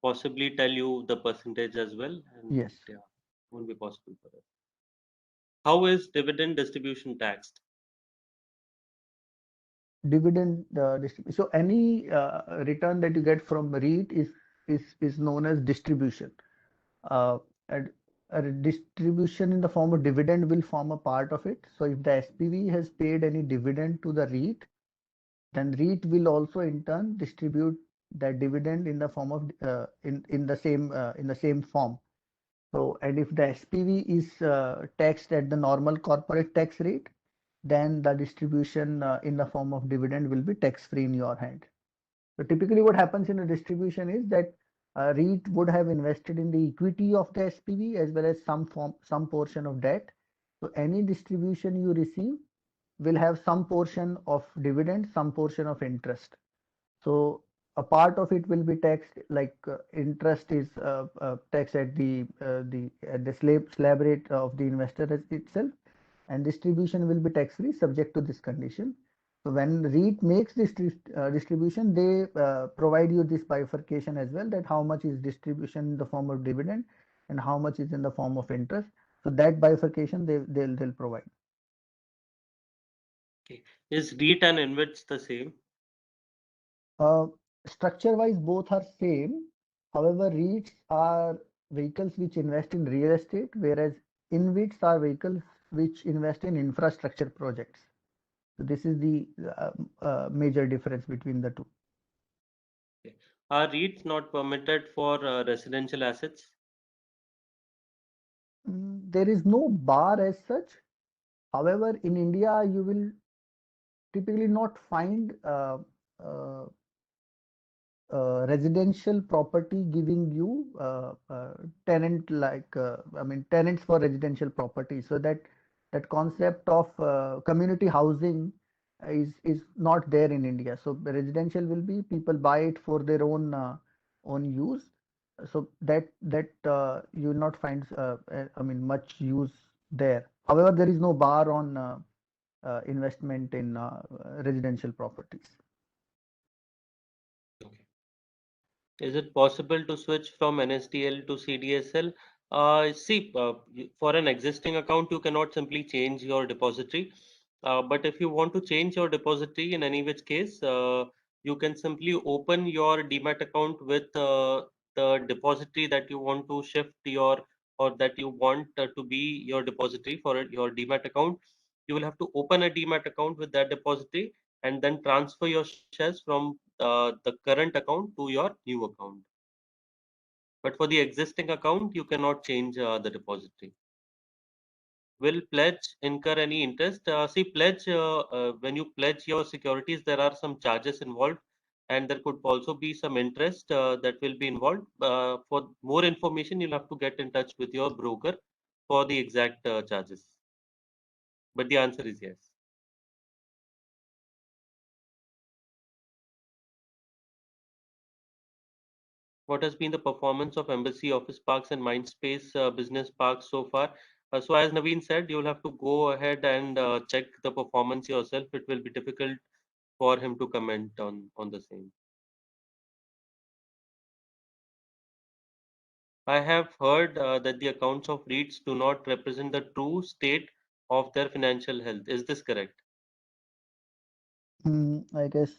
possibly tell you the percentage as well, and Yes, yeah, won't be possible for us. How is dividend distribution taxed? dividend distribution. So any return that you get from REIT is known as distribution. Uh, and a distribution in the form of dividend will form a part of it. So if the SPV has paid any dividend to the REIT, then REIT will also in turn distribute that dividend in the form of in the same form. So and if the SPV is taxed at the normal corporate tax rate, then the distribution in the form of dividend will be tax free in your hand. So typically what happens in a distribution is that REIT would have invested in the equity of the SPV as well as some portion of debt. So any distribution you receive will have some portion of dividend, some portion of interest. So a part of it will be taxed, like interest is taxed at the slab rate of the investor itself, and distribution will be tax free subject to this condition. So when REIT makes this distribution, they provide you this bifurcation as well, that how much is distribution in the form of dividend and how much is in the form of interest. So that bifurcation they'll provide. Okay. Is REIT and InvITs the same? Uh, Structure wise, both are same. However, REITs are vehicles which invest in real estate, whereas InvITs are vehicles which invest in infrastructure projects. So this is the major difference between the two. Okay. Are REITs not permitted for residential assets? There is no bar as such. However, in India, you will typically not find uh, residential property giving you tenant like I mean tenants for residential property. So that concept of community housing is not there in India. So residential will be people buy it for their own use. So that you will not find I mean much use there. However, there is no bar on investment in residential properties. Okay. Is it possible to switch from NSDL to CDSL? For an existing account, you cannot simply change your depository. But if you want to change your depository in any which case, you can simply open your demat account with the depository that you want to shift your or that you want to be your depository for your demat account, you will have to open a demat account with that depository and then transfer your shares from the current account to your new account. But for the existing account, you cannot change the depository. Will pledge incur any interest? See, pledge, when you pledge your securities, there are some charges involved, and there could also be some interest that will be involved. For more information, you'll have to get in touch with your broker for the exact charges. But the answer is yes. What has been the performance of Embassy Office Parks and Mindspace Business Parks so far? So as Naveen said, you'll have to go ahead and check the performance yourself. It will be difficult for him to comment on the same. I have heard that the accounts of REITs do not represent the true state of their financial health. Is this correct? I guess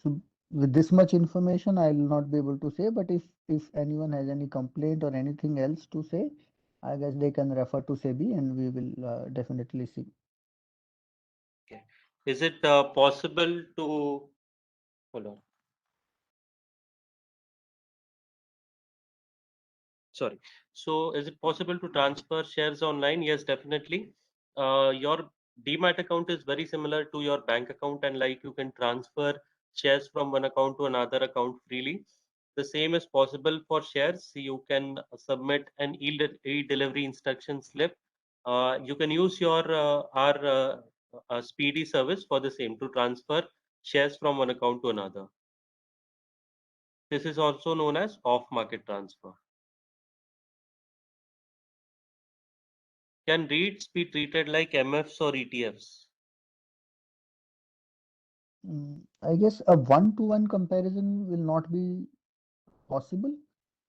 with this much information, I will not be able to say. But if anyone has any complaint or anything else to say, I guess they can refer to SEBI, and we will definitely see. Okay. Is it possible to hold on? Sorry. So is it possible to transfer shares online? Yes, definitely. Your demat account is very similar to your bank account, and like you can transfer shares from one account to another account freely. The same is possible for shares. You can submit an e-delivery instruction slip. You can use your our speedy service for the same to transfer shares from one account to another. This is also known as off-market transfer. Can REITs be treated like MFs or ETFs? I guess a one-to-one comparison will not be possible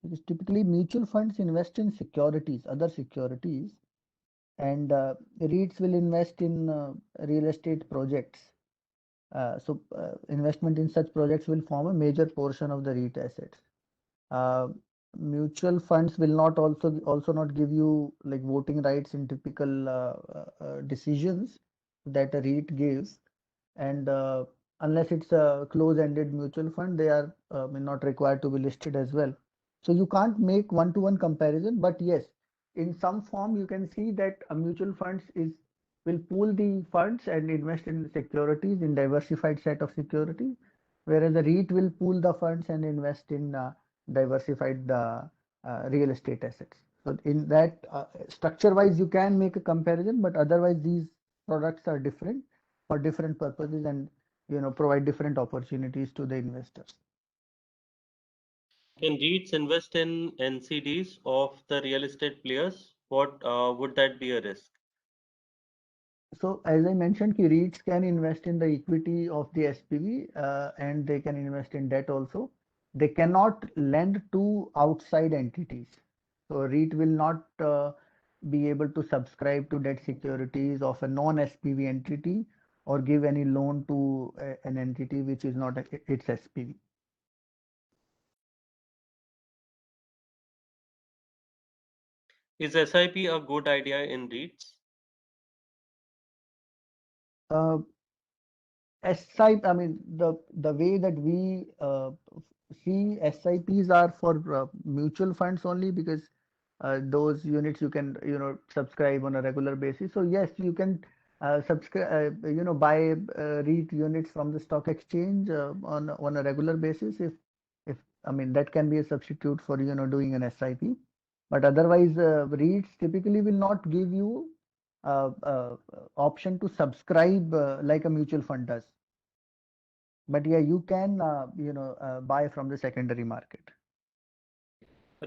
because typically mutual funds invest in securities, other securities, and REITs will invest in real estate projects. Investment in such projects will form a major portion of the REIT assets. Uh, Mutual funds will not also not give you like voting rights in typical decisions that a REIT gives, and unless it's a close-ended mutual fund, they are not required to be listed as well. So you can't make one-to-one comparison, but yes, in some form you can see that a mutual funds is will pool the funds and invest in securities in diversified set of securities, whereas the REIT will pool the funds and invest in diversified real estate assets. So in that structure-wise, you can make a comparison, but otherwise these products are different for different purposes and provide different opportunities to the investors. Can REITs invest in NCDs of the real estate players? What would that be a risk? So as I mentioned, REITs can invest in the equity of the SPV and they can invest in debt also. They cannot lend to outside entities. So REIT will not be able to subscribe to debt securities of a non-SPV entity or give any loan to an entity which is not its SPV. Is SIP a good idea in REITs? Uh, SIP, I mean, the way that we see SIPs are for mutual funds only because those units you can subscribe on a regular basis. So yes, you can subscribe buy REIT units from the stock exchange on a regular basis if I mean that can be a substitute for doing an SIP. But otherwise, REITs typically will not give you option to subscribe like a mutual fund does. But yeah, you can buy from the secondary market.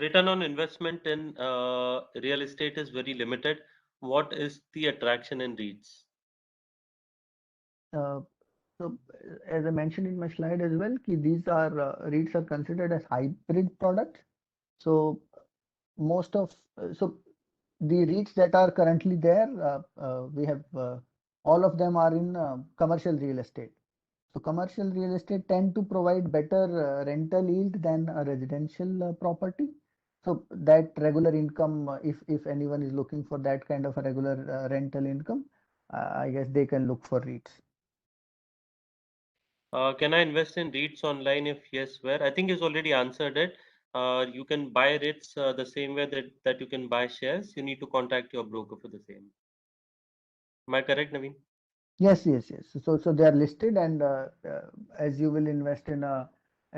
Return on investment in real estate is very limited. What is the attraction in REITs? Uh, so as I mentioned in my slide as well, these are REITs are considered as hybrid products. So most of so the REITs that are currently there, we have all of them are in commercial real estate. So commercial real estate tend to provide better rental yield than a residential property. So that regular income, if anyone is looking for that kind of a regular rental income, I guess they can look for REITs. Can I invest in REITs online? If yes, where? I think he's already answered it. You can buy REITs the same way that you can buy shares. You need to contact your broker for the same. Am I correct, Naveen? Yes, yes, yes. So they are listed, and as you will invest in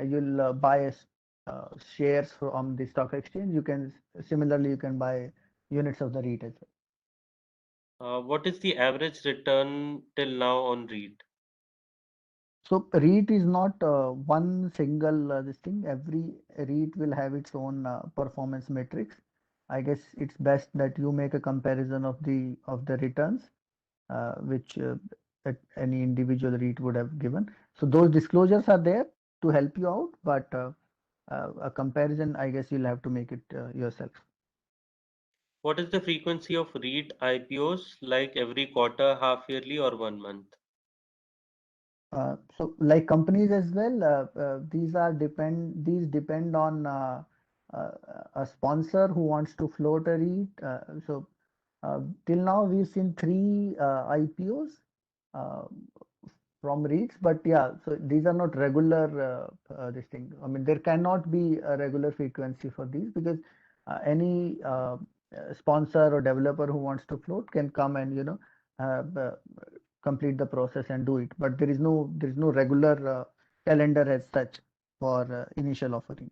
you'll buy shares from the stock exchange. You can similarly you can buy units of the REIT as well. What is the average return till now on REIT? So REIT is not one single this thing. Every REIT will have its own performance metrics. I guess it's best that you make a comparison of the returns which that any individual REIT would have given. So those disclosures are there to help you out, but a comparison, I guess you'll have to make it yourself. What is the frequency of REIT IPOs, like every quarter, half yearly, or 1 month? So like companies as well, these depend on uh, a sponsor who wants to float a REIT. Till now we've seen three IPOs uh, from REITs, but yeah, so these are not regular this thing. I mean, there cannot be a regular frequency for these because any sponsor or developer who wants to float can come and uh, uh, complete the process and do it. But there is no regular calendar as such for initial offerings.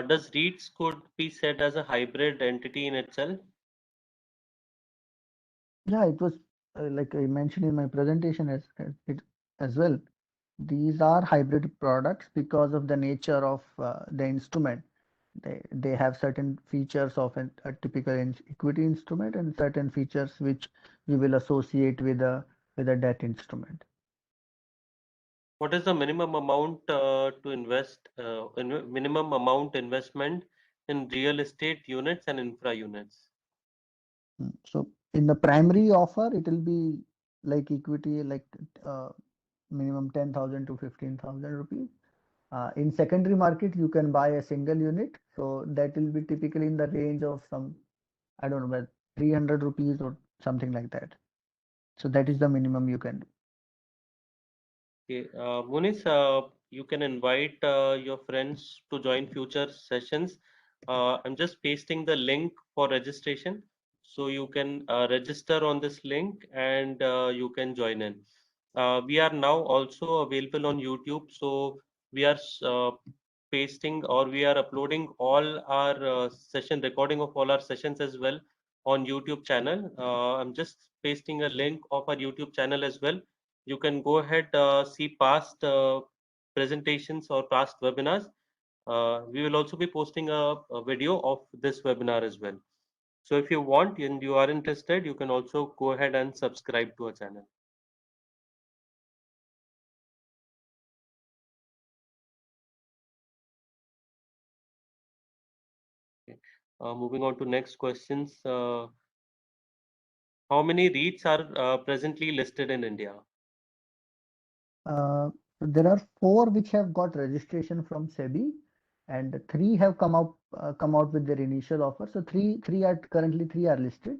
Does REITs could be said as a hybrid entity in itself? Yeah, it was like I mentioned in my presentation as it as well. These are hybrid products because of the nature of the instrument. They have certain features of a typical equity instrument and certain features which we will associate with a debt instrument. What is the minimum amount to invest, minimum amount investment in real estate units and infra units? So in the primary offer, it will be like equity, like uh, minimum 10,000 to 15,000 rupees. In secondary market, you can buy a single unit. So that will be typically in the range of some, I don't know, but 300 rupees or something like that. So that is the minimum you can do. Okay, Munis, you can invite your friends to join future sessions. I'm just pasting the link for registration, so you can register on this link and you can join in. We are now also available on YouTube, so we are pasting or we are uploading all our session recording of all our sessions as well on YouTube channel. I'm just pasting a link of our YouTube channel as well. You can go ahead see past presentations or past webinars. We will also be posting a video of this webinar as well. So if you want and you are interested, you can also go ahead and subscribe to our channel. Okay. Moving on to next questions. How many REITs are presently listed in India? There are four which have got registration from SEBI, and three have come out with their initial offer. So three are listed.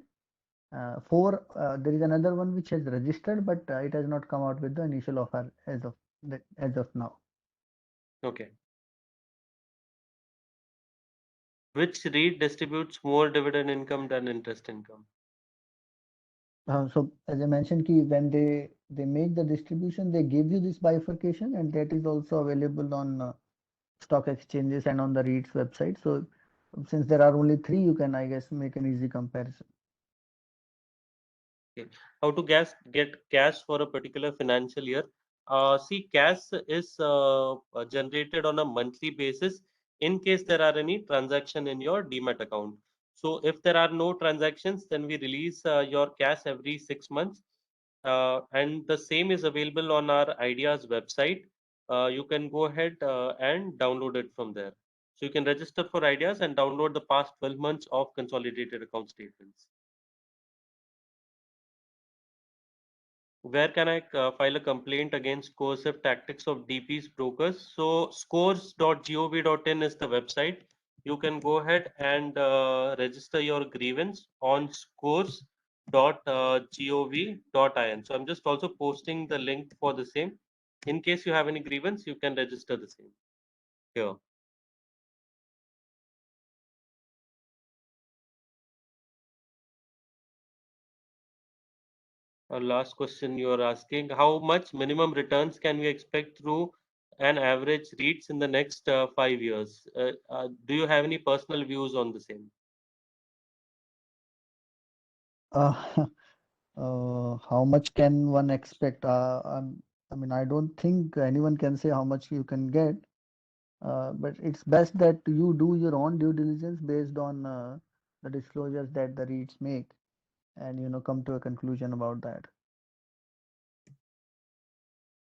Four, there is another one which has registered, but it has not come out with the initial offer as of now. Okay. Which REIT distributes more dividend income than interest income? So as I mentioned, ki when they make the distribution, they give you this bifurcation, and that is also available on stock exchanges and on the REITs website. So since there are only three, you can, I guess, make an easy comparison. Okay. How to get cash for a particular financial year? See, cash is generated on a monthly basis in case there are any transaction in your Demat account. So if there are no transactions, then we release your cash every 6 months, and the same is available on our Ideas website. You can go ahead and download it from there. So you can register for Ideas and download the past 12 months of consolidated account statements. Where can I file a complaint against coercive tactics of DP's brokers? So scores.gov.in is the website. You can go ahead and register your grievance on scores.gov.in. So I'm just also posting the link for the same. In case you have any grievance, you can register the same here. Last question you are asking, how much minimum returns can we expect through an average REITs in the next 5 years? Do you have any personal views on the same? Uh, how much can one expect? I mean, I don't think anyone can say how much you can get, but it's best that you do your own due diligence based on the disclosures that the REITs make, and come to a conclusion about that.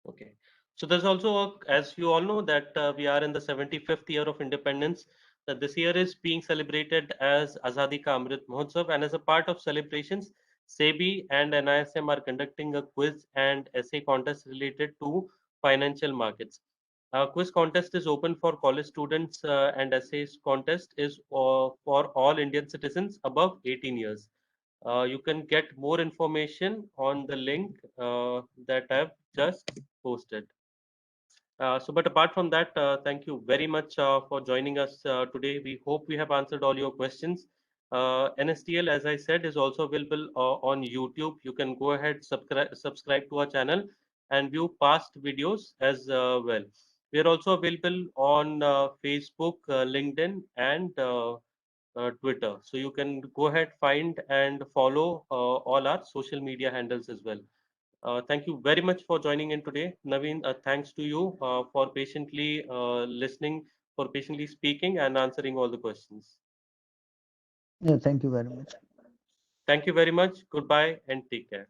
Okay. So there's also, as you all know, that we are in the 75th year of independence. That this year is being celebrated as Azadi Ka Amrit Mahotsav, and as a part of celebrations, SEBI and NISM are conducting a quiz and essay contest related to financial markets. Quiz contest is open for college students, and essays contest is for all Indian citizens above 18 years. You can get more information on the link that I've just posted. But apart from that, thank you very much for joining us today. We hope we have answered all your questions. NSTL, as I said, is also available on YouTube. You can go ahead, subscribe to our channel and view past videos as well. We are also available on Facebook, LinkedIn, and Twitter. So you can go ahead, find and follow all our social media handles as well. Thank you very much for joining in today. Naveen, thanks to you for patiently listening, for patiently speaking and answering all the questions. Yeah, thank you very much. Thank you very much. Goodbye and take care.